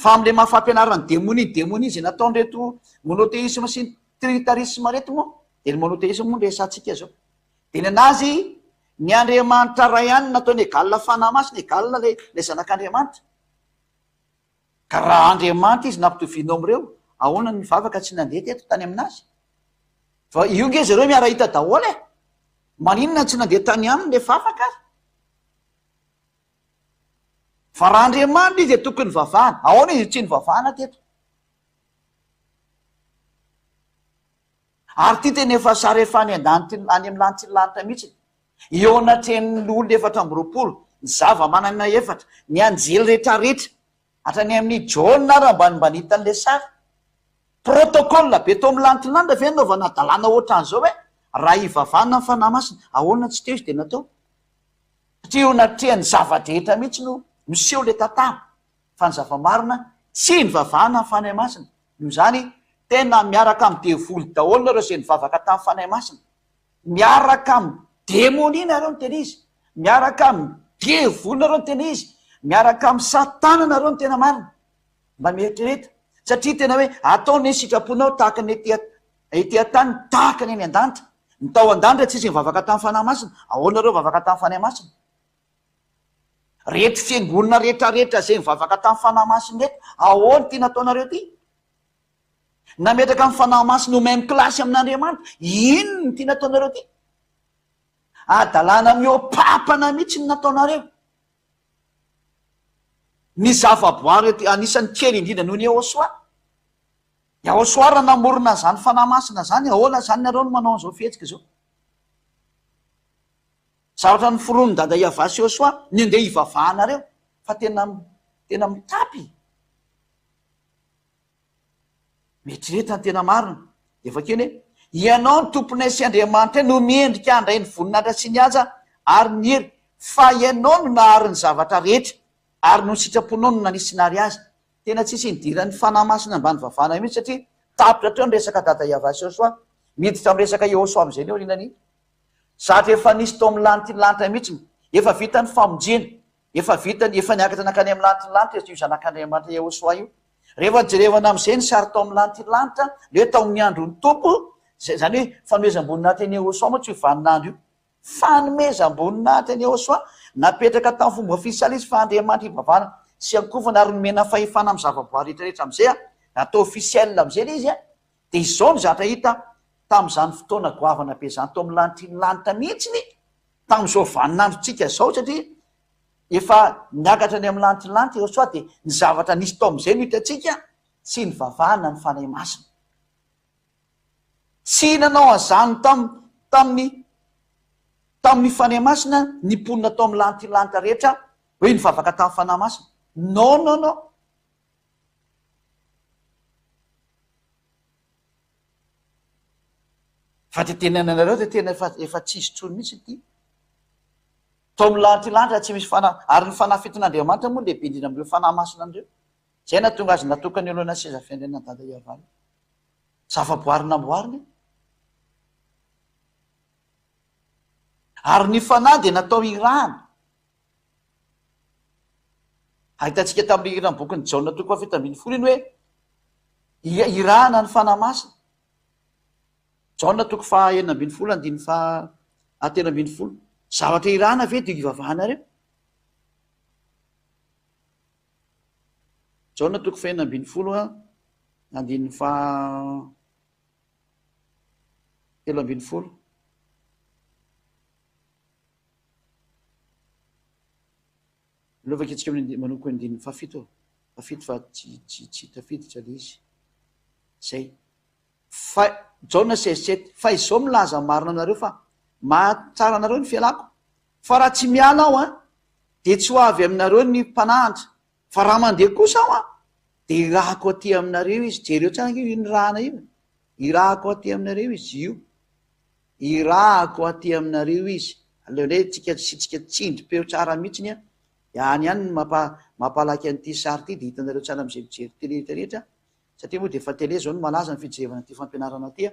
fa am'le mahafampianarany demoni zay nataonyreto monoteisme sy ny trinitarisme reto moa de ny monoteisme moa resantsika zao de ny anazy ny Andriamanitra ray ihany nataony egalina fanahy masina egalina le zanak'Andriamanitra ka raha Andriamanitra izy nampitoviana am'ireo ahoana ny mivavaka tsy nandeha teto tany aminazy fa io nge zareo miarahita daholo maninona tsy nandeha tany aminy le vavaka azy fa raha Andriamanitra izy de tokony vavahana ahoana izy tsy nyvavahana teto ary ty teny efa sara efa any any am'lanitsy ny lanitra mihitsy eo anatren'ny olona 4 ny zava-manana 4 ny anjely rehetrarehetra hatrany amin'ny Jona raha mbanimbanitan'le sary protocole be to amin'ny lanitra ny lanitra ve naovana dalàna ohatran'izao hoe raha ivavahana ny fanahy masina ahoana tsy teo izy de natao satria eo anatrehan'ny zava-drehetra mihitsy no miseho le tantara fa ny zava-marina tsy nivavahana ny fanahy masina noho zany tena miaraka amin'ny devoly daholo nareo zay nivavaka tamin'ny fanahy masina miaraka amin'ny demoni nareo ny tena izy miaraka amin'ny devoly nareo ny tena izy miaraka amin'ny satana nareo ny tena marina mba mieritrereta satria tena hoe ataony ny sitraponao tahaka ny etỳ-tany tahaka ny eny an-danitra ny tao an-danitra tsisy nivavaka tamin'ny fanahy masina ahoanareo vavaka tamin'ny fanahy masina rehetra fiangonana rehetrarehetra zay mivavaka tamin'ny fanahy masina rehetra ahoany ty nataonareo ty nametraka amin'ny fanahy masina ho même klasy amin'Andriamanitra ino ny ty nataonareo ty adalàna miopapana mihitsy ny nataonareo ny zava-boary anisan'ny kely indrindra noho ny Yahosoa raha namorona zany fanahy masina zany ahoana zany nareo no manao an'izao fihetsika zao zavatra ny forono dada Iavasy Yahosoa ny andeha ivavahanareo fa tena mitapy mieritrereta ny tena marina efa keny hoe ianao ny tomponay sy Andriamanitra no miendrika andray ny voninahitra sy ny aja ary ny hery fa ianao no nahary ny zavatra rehetra ary no sitraponao no nanisy azy tena tsisy nidiran'ny fanahy masina mba nivavahana mihitsy satria tapitra treo ny resaka dada Iavasy Yahosoa miditra amin'ny resaka Yahosoa am'izay ny orinany zatra efa nisy tao amin'ny lanitra ny lanitra mihitsy efa vita ny famonjena efa niakatra nakany amin'ny lanitra ny lanitra io zanak'Andriamanitra Yahosoa io rehefa jerevana am'izay ny sary tao amin'ny lanitra ny lanitra le tao amin'ny andro ny tompo zany hoe fanomezam-boninahitra ny Yahosoa moa tsy hovanin'andro io fanomezam-boninahitra ny Yahosoa napetraka tamin'ny fomba ofisialy izy fa Andriamanitra ivavahana sy ankofana ary nomena fahefana amin'ny zava-boary rehetrarehetra am'izay natao ofisiel am'izay le izy de izao ny zatra hita tamin'izany fotoana goavana be zany tao amin'ny lanitra ny lanitra mihitsiny tamin'izao vaninandrotsika zao satria efa niakatra any amin'ny lanitra ny lanitra Yahosoa de ny zavatra nisy tao am'izay no hitatsika sy ny vavahana ny fanahy masina tsy nanao an'izany tamin'ny fanahy masina ny mponina tao amin'ny lanitra ny lanitra rehetra hoe nivavaka tamin'ny fanahy masina non fa ty tenenanareo de tena efa tsisy trony mihitsy ty tao amin'ny lanitra lanitra tsy misy fanahy ary ny fanahy fiton'Andriamanitra moa lehibe indrindra am'ireo fanahy masina andreo zay na tonga azy natokany aloana seza fiandrenana dada Iavany zava-boary namboariny ary ny fanahy de natao irahana ahitantsika tamin'ny irany bokyny Jaona 7:10 iny hoe irahana ny fanahy masina Jaona 9:13 zavatra irahana ve dio ivavahana reo Jaona 9:13 lovaka itsika amin'ny manoko andiny fafito fa tsy tafiditra le izy zay fa Jaona 16:7 fa izao milaza marina anareo fa mahatsara anareo ny fialako fa raha tsy miala aho de tsy ho avy aminareo ny mpanahitra fa raha mandeha kosa aho de irahako aty aminareo izy jereo tsara io ny rahana io irahako aty aminareo izy io irahako aty aminareo izy aleoe tsika tsindry-peo tsara mihitsiny any ny mampalaky an'ity sary ty de hitanareo tsara am'izay mijery tele rehetrarehetra satria moa de fa tele zao no malaza ny fijerevana ty fampianarana ty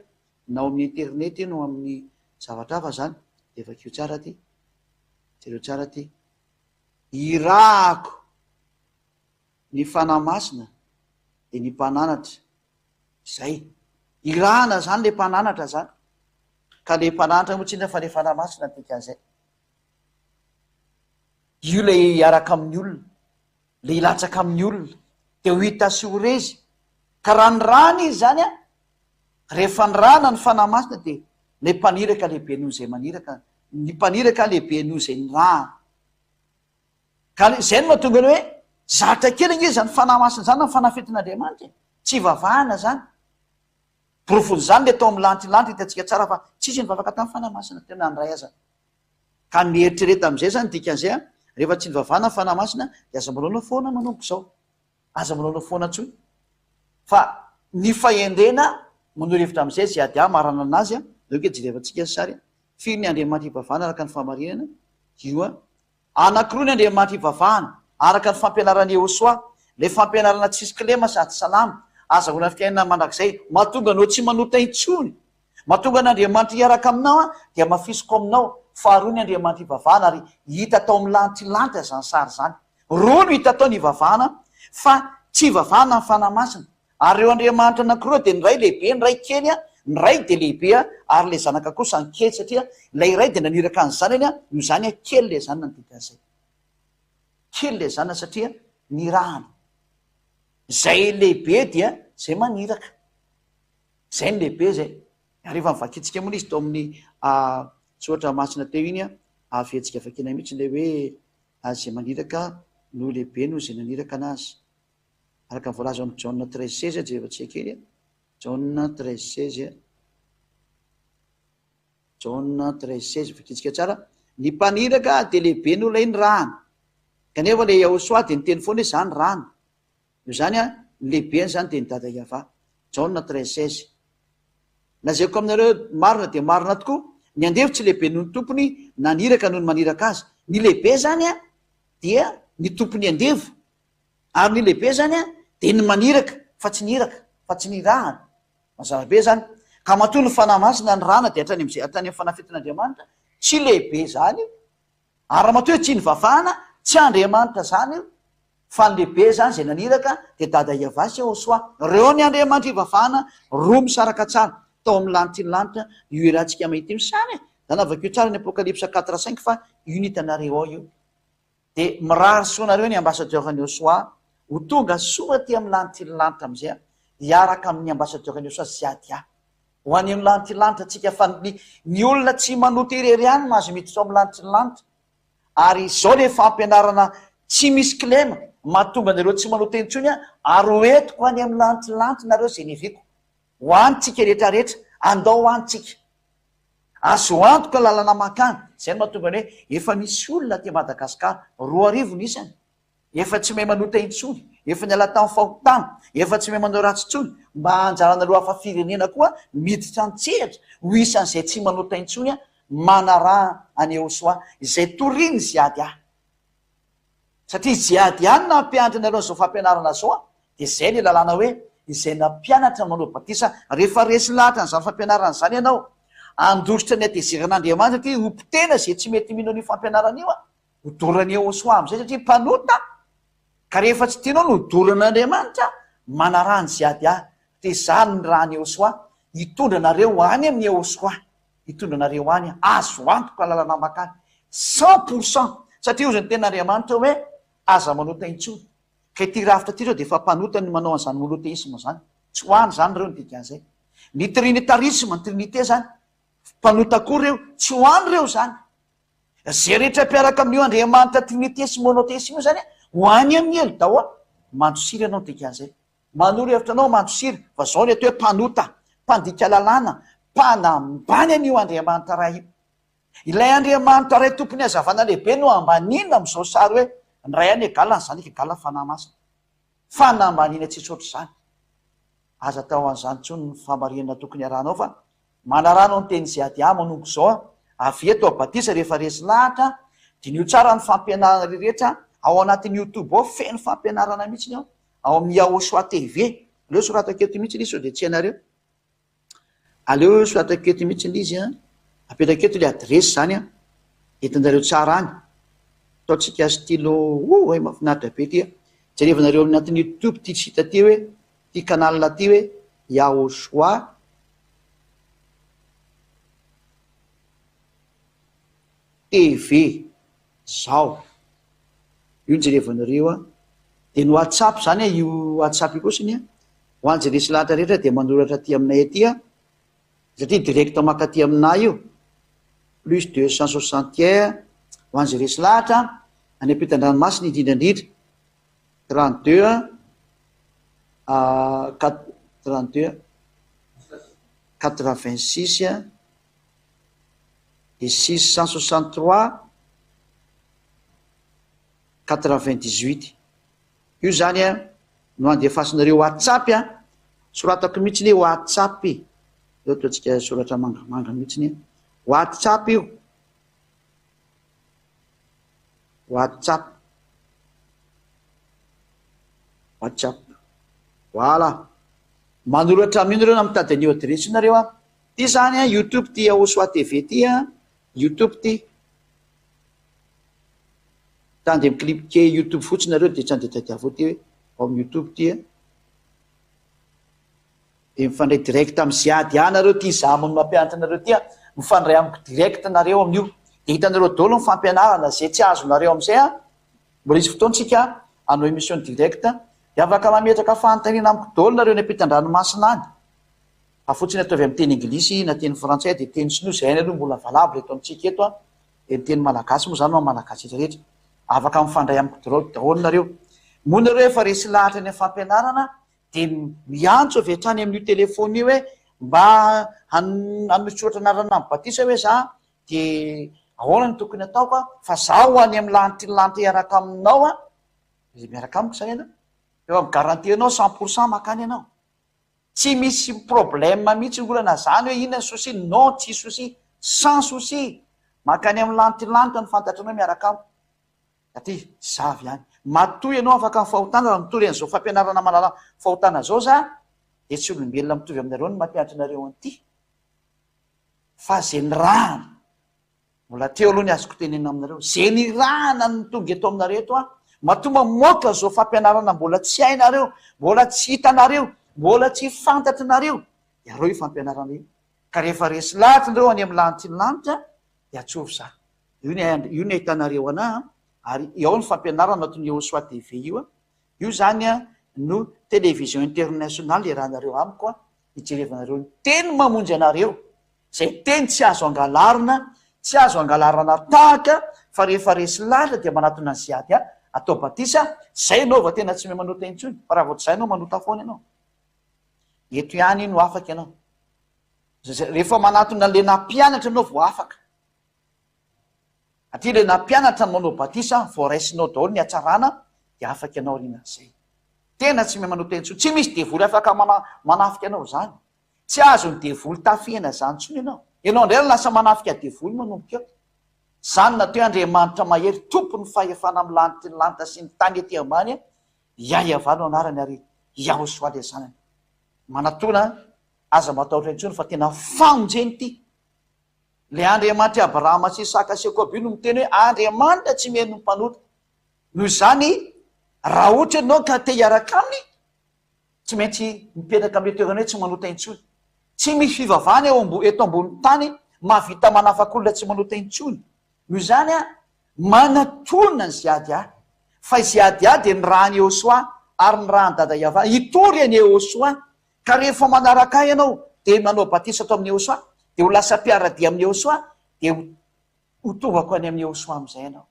nao amin'ny internet no amin'ny zavatra hafa zany de vakeo tsara ty jereo tsara ty irahako ny fanahy masina de ny mpananatra zay irahana zany le mpananatra zany ka le mpanantra motsindra fa le fanamasina tikan'izay io le iaraka amin'ny olona le ilatsaka amin'ny olona de ho hita sy ho rezy ka raha ny rana izy zany a rehefa ny rana ny fanamasina de le mpaniraka lehibe noho izay maniraka ny mpaniraka lehibe noho izay ny rana ka zay no mahatonga ny hoe zatra kely izy zany fanamasina zany ny fanafetin'Andriamanitra tsy vavahana zany porofony zany le atao amin'ny lantilanty hitantsika tsara fa tsisy ny vavaka tamin'ny fanamasina tena ndray aza ka mieritrereta am'izay zany dikan'izay a rehefa tsy ny vavahana ny fanamasina de aza manaonao foana manompo zao aza manaonao foana tsoy fa ny fahendrena manoro hevitra am'izay zay ady marana anazy a leo ke jerevantsika ny sary firy ny Andriamanitra ivavahana araka ny fahamarinana io a anankiroa ny Andriamanitra ivavahana araka ny fampianarana Yehosoa le fampianarana tsisy kilema sady salama aza hoana fiainana mandrakizay mahatonga anao tsy manota intsony mahatonga n'Andriamanitra iaraka aminao a dia mafisoko aminao faharoa ny Andriamanitra ivavahana ary hita atao amin'ny lantilanty zany sary zany roa no hita atao ny ivavahana fa tsy ivavahana ny fanamasina ary eo Andriamanitra anankiroa de ny ray lehibe ny ray kely a ny ray de lehibe a ary le zanaka kosa ny kely satria lay ray de naniraka ny zanany a no zany a kely le zanana ny dikan'izay kely le zanana satria ny rana zay lehibe dia zay maniraka zay ny lehibe zay ary efa mivakitsika moa izy tao amin'ny tsotra masina teo iny a avetsika vakina mihitsy le hoe zay maniraka no lehibe no zay naniraka anazy araka voalaza amin'ny Jean 13:16 jerevantsika kely Jean 13:16 Jean 13:16 vakitsika tsara ny mpaniraka de lehibe no lay ny rana kanefa le Yehosoa de niteny foana hoe zany rana io zany a lehibe zany de ny dada Iava Jean 13:16 lazaiko aminareo marina de marina tokoa ny andefo tsy lehibe noho ny tompony naniraka noho ny maniraka azy ny lehibe zany a dia ny tompony andevo ary ny lehibe zany a de ny maniraka fa tsy niraka fa tsy ny rahana mazava be zany ka matoa ny fanamasina ny rana de hatrany am'zay hatrany amin'ny fanafetin'Andriamanitra tsy lehibe zany io ary matoa hoe tsy ny vavahana tsy Andriamanitra zany io fa ny lehibe zany zay naniraka de dada Iava sy Yehosoa reo ny Andriamanitra ivavahana roa misaraka tsara tao amin'ny lantilanitra io irantsika mahita misany zany avakeo tsara ny Apocalypse 4:5 fa io nitanareo ao io de mirary soanareo ny ambassadeur-ny Yehosoa ho tonga soa ty amin'ny lantilanitra am'izay a hiaraka amin'ny ambassadeur-ny Yehosoa sy ady ho any amin'ny lantilanitra tsika fa ny olona tsy manota irery any mahazo miditra ao amin'ny lantilanitra ary zao le fampianarana tsy misy kilema mahatonga anareo tsy manota intsony a ary hoentiko any amin'ny lantilanitra nareo zay neviko ho anytsika rehetrarehetra andao ho anytsika azo antoko lalana makany zay no mahatonga ny hoe efa misy olona ty Madagasikara 2 isany efa tsy mahay manota intsony efa niala tamin'ny fahotana efa tsy mahay manao ratsintsony mba anjaranareo hafa firenena koa miditra antsehatra ho isan'izay tsy manota intsony a manaraha any Yehosoa izay toriny ziady satria ziady any nampianatra nareo zao fampianarana zao de zay le lalàna hoe izay nampianatra manao batisa rehefa resy lahatra n'izany fampianarana zany ianao andositra ny adeziran'Andriamanitra ty ompitena zay tsy mety mino ny fampianarana io a hodorany Yehosoa am'izay satria mpanota ka rehefa tsy tianao no hodoran'Andriamanitra manaraha ny ziady de zany ny raha ny Yehosoa hitondra nareo any amin'ny Yehosoa hitondra nareo any azo antoko lalana makany 100% satria io zany ten'Andriamanitra hoe aza manota intsony ka ity rafitra ty reo de efa mpanota ny manao an'izany monoteisme zany tsy hoany zany reo ny dikan'izay ny trinitarisme ny trinité zany mpanota koa reo tsy hoany reo zany zay rehetra mpiaraka amin'io Andriamanitra trinité sy monoteisme io zany ho any amin'ny elo dao a mandrosiry ianao dikan'izay manoro hevitra anao mandrosiry fa zao ny atao hoe mpanota mpandika lalàna mpanambany an'io Andriamanitra ray io ilay Andriamanitra ray tompony hazavana lehibe no ambanina am'izao sary hoe ny ray any egalany zany ka egala fanamasina fanambanina tsy sotro zany aza tao an'izany tsony ny famarinana tokony arahanao fa manaranao ny teny ziady manompo zao aveto abatisa rehefa resy lahatra de nio tsara ny fampianarana rehetra ao anatin'ny YouTube ao feno fampianarana mihitsy ao ao amin'ny Yehosoa TV aleo sorataketo mihitsy izy de tsy ianareo aleo sorataketo mihitsy izy apetraketo le adresy zany entinareo tsara any ataotsika stylo hoe mahafinaritra be ty jerevanareo anatin'ny YouTube ty tsy hita ty hoe ty canal ty hoe Yehosoa TV zao io jerevanareo a de ny WhatsApp zany a io WhatsApp io kosiny a ho an'zay resy lahatra rehetra de manoratra aty aminay aty a satria direct makaty aminay io plus 261 ho an'zay resy lahatra any ampitan-dranomasina indrindrandrindra 32 32 86 et 663 98 io zany a no andefasinareo WhatsApp a soratako mihitsiny hoe WhatsApp eo ataotsika soratra mangamanga mihitsiny WhatsApp io WhatsApp voilà manoratra mino reo na mitady an'io adresy nareo a ty zany a YouTube ty Osoa TV ty a YouTube ty tande miclipke YouTube fotsiny nareo de tsy andetadiavo ty hoe ao amin'ny YouTube ty a de mifandray direct amy ziady anareo ty zamony mampianatra nareo ty a mifandray amiko direct nareo amin'io de hitanareo daholo mifampianarana zay tsy azonareo amizay a mbola isy fotoantsika anao émission direct de afaka mametraka fanontaniana amiko daholo nareo ny ampitan-dranomasina any fa fotsiny ataovy amy teny anglisy na teny frantsay de teny sinoa zay nareo mbola valable eto amitsika eto a de teny malagasy moa zany ma malagasy rehetra afaka mifandray amiko daholo nareo moa nareo efa resy lahatra ny fampianarana de miantso avy hatrany amin'io telefony io hoe mba anosoratra anarana mibatisa hoe za de ahoana ny tokony ataoko a fa zaho any amy lanitra iaraka aminao a de miaraka amiko zany ianao eo amy garantianao 100% makany ianao tsy misy problème mihitsy olana zany hoe inona ny souci non tsy souci sans souci makany amy lanitra ny fantatranao miaraka amiko satria zavy any matoy ianao afaka mifahotana raha mitory an'izao fampianarana malala fahotana zao za de tsy olombelona mitovy aminareo ny mampianatra nareo an'ity fa zay ny rahana mbola teo aloha ny azoko tenena aminareo zay ny rahana ny tonga eto aminareo eto a matomba moka zao fampianarana mbola tsy hainareo mbola tsy hitanareo mbola tsy fantatrinareo de areo io fampianarana io ka rehefa resy lahatra nareo any amy lanitra ny lanitra de atsovy za io ny ahitanareo ana ary ao ny fampianarana anatin'ny Osoa TV io a io zany a no télévision internationale rahanareo amiko a hijerevanareo ny teny mamonjy anareo zay teny tsy azo angalarina tsy azo angalarana tahaka fa rehefa resy lahatra de manatona ny ziady a atao batisa zay anao va tena tsy mahay manota intsony fa raha vao tsy zay anao manota foana ianao eto ihany no afaka ianao rehefa manatona le nampianatra anao vo afaka atria le nampianatra ny manao batisa vo raisinao daholo ny atsarana de afaka ianao rinan'zay tena tsy mahay manota intsony tsy misy devoly afaka manafika anao zany tsy azo ny devoly tafiana zany tsony ianao indray lasa manafika devoly manomboka eo zany nateo Andriamanitra mahery tompo ny fahefana amy lanitra ny lanitra sy ny tany ety ambany a iaiavano anarany ary Iaosoa le zanany manatona aza mataotra intsony fa tena famonjeny ty le Andriamanitra Abrahama sy Isaka sy Jakob no miteny hoe Andriamanitra tsy meno mpanota noho zany raha ohatra ianao ka te hiaraka aminy tsy maintsy mipetraka amy toerana hoe tsy manota intsony tsy misy fivavahana eto ambony tany mahavita manafak'olona tsy manota intsony noho zany a manatona ny ziady a fa ziady a de ny rahany Osoa ary ny rahany dada Iava hitory any Osoa ka rehefa manaraka ianao de manao batisa atao amin'ny Osoa de ho lasa mpiaradia amin'ny Osoa de ho tovako any amin'ny Osoa am'izay ianao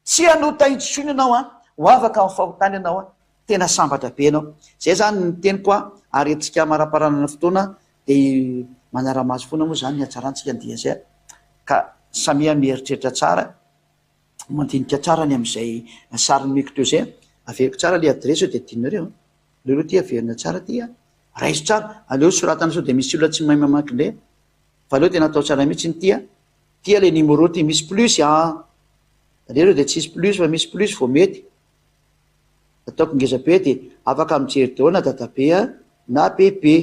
tsy anota intsony ianao a ho afaka amin'ny fahotany ianao a tena sambatra be ianao zay zany ny teniko a ary etsika maraparanana fotoana de manara-maso foana moa zany ny atsarantsika dia zay ka samia mieritreritra tsara mandinika tsara ny am'izay sariny miko teo zay averiko tsara le adresy de tianareo leo ty averina tsara ty a raiso tsara aleo soratana sao de misy olona tsy mahay mamaky ndray fa aleo tena atao tsara mihitsy ny tia le numéro ty misy plus a aleo de tsisy plus fa misy plus vo mety ataoko ngeza be de afaka mijery daholo na dadabe a na bebe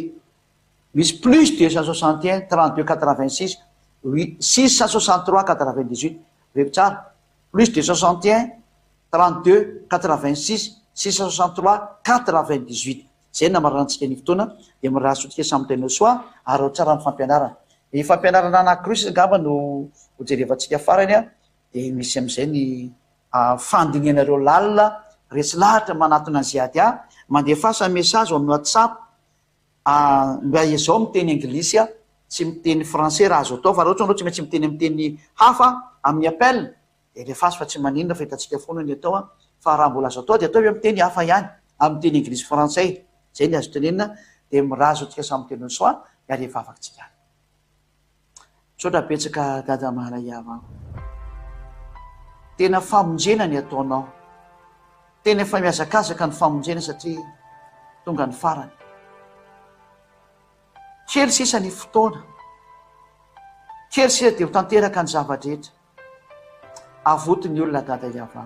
misy plus 261 32 86 663 98 reko tsara plus 261 32 86 663 98 zay namarantsika ny fotoana de mirahasotsika samy teny Osoa ary ao tsara ny fampianarana ny fampianarana anankiroa sangamba no hojerevantsika farany a dia misy amin'izay ny fandinenareo lalina resy lahatra manatona an'izay ady mandefasa message amin'ny WhatsApp mba izao miteny anglisy tsy miteny français raha azo atao fa raha ohatra anao tsy maintsy miteny miteny hafa amin'ny appel dia refasy fa tsy maninona fa hitantsika foana ny atao fa raha mbola azo atao dia atao hoe miteny hafa ihany amin'ny teny anglisy français zay ny azo tenenina dia mirazo antsika samy teny soa dia rehefa afakantsika misaotra betsaka dada Mahalaiava tena famonjena ny ataonao tena efa miazakazaka ny famonjena satria tonga ny farany kely sisa ny fotoana kely sisa dia ho tanteraka ny zavadrehetra avotony olona dada Iava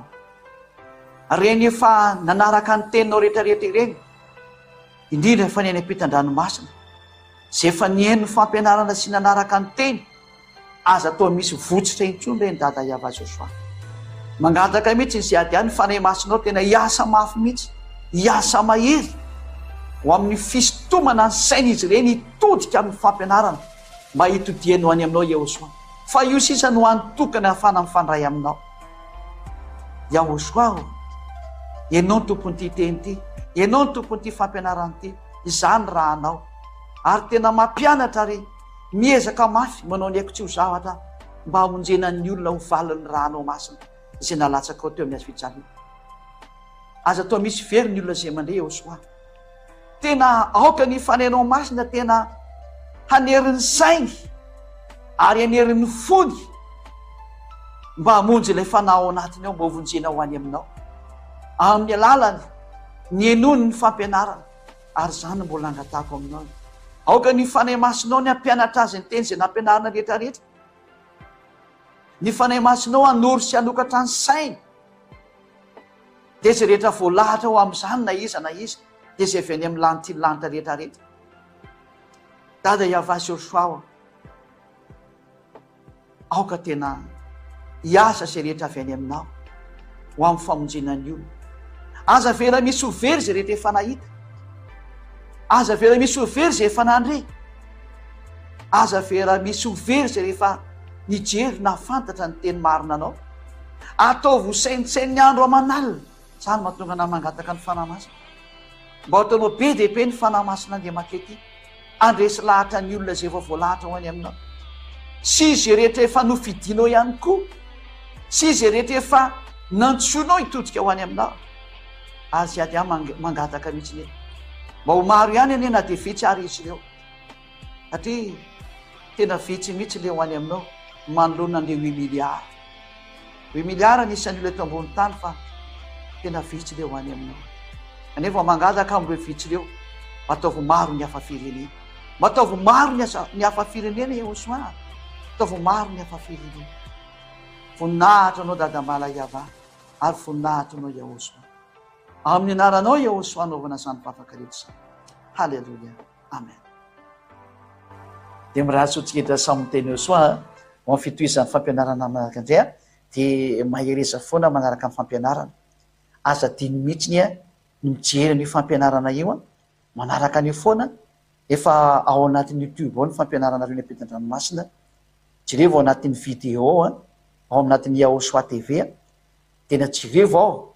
reny efa nanaraka ny teninao rehetrarehetra ireny indrindra efa ny any ampitan-dranomasina zay efa nihaino ny fampianarana sy nanaraka ny teny aza atao misy votsitra intsony reny dada Iava Josoa mangataka mihitsy ny ady any fanahy masinao tena hiasa mafy mihitsy hiasa mahery ho amin'ny fisintomana ny saina izy ireny hitodika amin'ny fampianarana mba hitodiano any aminao Iahosoa fa io sisa no antokana hafana mifandray aminao Iahosoa ianao ny tompon'ity teny ity ianao ny tompon'ity fampianarana ity izany raha anao ary tena mampianatra ary miezaka mafy manao ny haiko tsy ho zavatra mba hamonjena ny olona ho valin'ny ranao masina izay nalatsaka ao teo amin'ny azy fijaliana aza atao misy very ny olona izay mandray Iahosoa tena aoka ny fanainao masina tena hanerin'ny sainy ary hanerin'ny fony mba hamonjy ilay fanahy ao anatiny ao mba hovonjena ho any aminao amin'ny alalany ny enony ny fampianarana ary zany mbola angatako aminao aoka ny fanahy masinao ny ampianatra azy ny teny izay nampianarana rehetrarehetra ny fanahy masinao hanory sy hanokatra ny sainy dia izay rehetra voalahatra ho amin'izany na iza dia izay avy any amin'ny lanity ny lanitra rehetrarehetra dada Iava Josoa aoka tena hiasa izay rehetra avy any aminao ho amin'ny famonjenany olona aza vera misy overy izay rehetra efa nahita aza vera misy overy izay efa nandre aza vera misy overy izay rehefa nijery na fantatra ny teny marina anao ataovy ho sainitsainy ny andro amanalina zany mahatonga na mangataka ny fanahy masina mba ataonao be dia be ny fanahy masina andeha makety andresy lahatra ny olona izay efa voalahatra ho any aminao sy izay rehetra efa nofidinao ihany koa sy izay rehetra efa nantsoinao hitodika ho any aminao azy ady mangataka mihitsy ny mba ho maro ihany anie na dia vitsy ary izy ireo satria tena vitsy mihitsy le ho any aminao manoloana an'le 8 miliara nisan'ny olona eto ambony tany fa tena vitsy le ho any aminao anefa mangataka amin'ireo vitsy ireo mba ataovy maro ny hafa-firenena mba ataovy maro ny hafa-firenena Iahosoa ataovy maro ny hafa-firenena voninahitra anao dada Mahalaiava ary voninahitra anao Iahosoa amin'ny anaranao Iahosoa anaovana izany fafakarehetra haleloia amen dia miratsy ho tsiketra samy teny Iahosoa ho amin'ny fitohizan'ny fampianarana manaraka indray dia mahereza foana manaraka amin'ny fampianarana aza diny mihitsy ny mijery ny fampianarana io manaraka ny foana efa ao anatin'ny YouTube ao ny fampianarana reo ny ampitan-dranomasina jereva ao anatin'ny vidéo ao anatin'ny Iahosoa TV tena jereva ao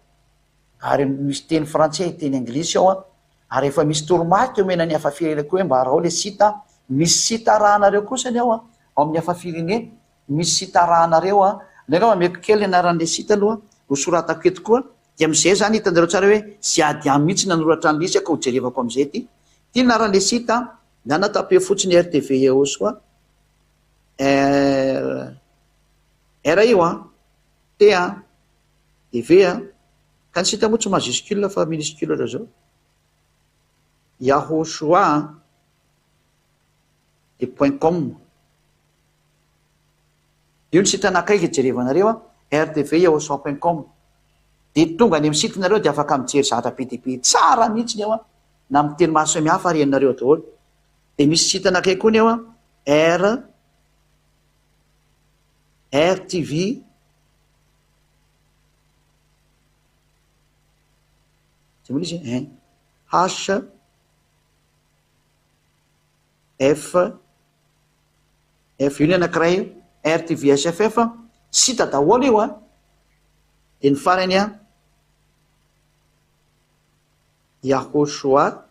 ary misy teny frantsay teny anglisy ao ary efa misy toromarika omena ny hafa-firenena koa hoe mba raha ao le sita misy sita rahanareo kosany ao ao amin'ny hafa-firenena misy sita rahanareo nareo ameko kely anaran'le sita aloha ho soratako eto koa dia amin'izay zany hitanareo tsara hoe sy ady amin'ny mihitsy nanoratra ny lisy ka ho jerevako amin'izay ty anaran'le sita na natape fotsiny RTV Iahosoa R io T D V ka ny sita moa tsy majuscule fa minuscule reo zao Iahosoa de .com io ny sita anakaiky jerevanareo RTV Iahosoa.com dia tonga any amin'ny sitinareo dia afaka mijery zavatra be dia be tsara mihitsy ny ao na miteny maro samihafa ary ianareo daholo dia misy sita anakaiky koa ny ao RTV tsy mbola izy HF io ny anankiray RTV SFF sita daholo io a de ny farany a Yahoshua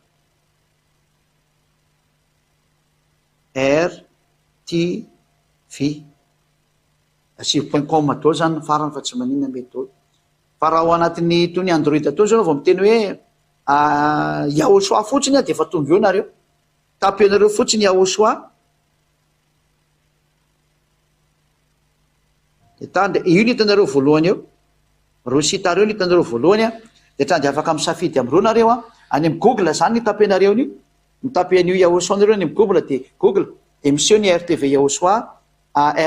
RTV .com daholo zany ny farany fa tsy maninona mety daholo fa raha ao anatin'ny tony android atao zao vao miteny hoe Yahoshua fotsiny a de efa tonga eo nareo tapionareo fotsiny Yahoshua de tande io ny hitanareo voalohany eo ro sitareo ny hitanareo voalohany a de trany de afaka misafidy amreo nareo a any amy google zany ny tapenareo ny mitape an'io Yahoshua nareo any amy google de google de miseho ny RTV Yahoshua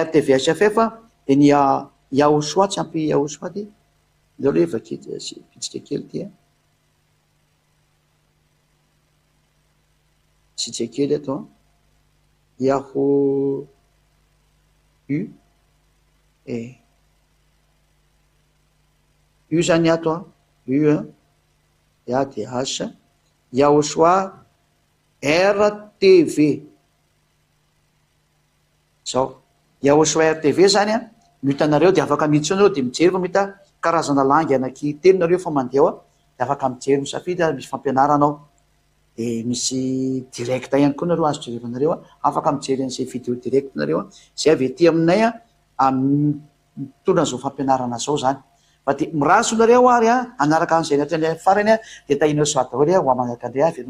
RTV SFF de ny Yahoshua tsy ampy Yahoshua ty de aloha efa pitsika kely ty sitsika kely ato Yaho u io zany ato u ya de h Yahoshua RTV zao Yahoshua RTV zany a no hitanareo de afaka miditsy anareo de mijery fa mita karazana langy anaky telo nareo fa mandeha de afaka mijery misafidy misy fampianaranao de misy direct ihany koa nareo azo jerevanareo afaka mijery an'izay vidéo direct nareo zay avy ety aminay mitondra an'izao fampianarana zao zany fa de miraso nareo ary anaraka an'izay farany de tahinao so daholo ho manaraka andray avy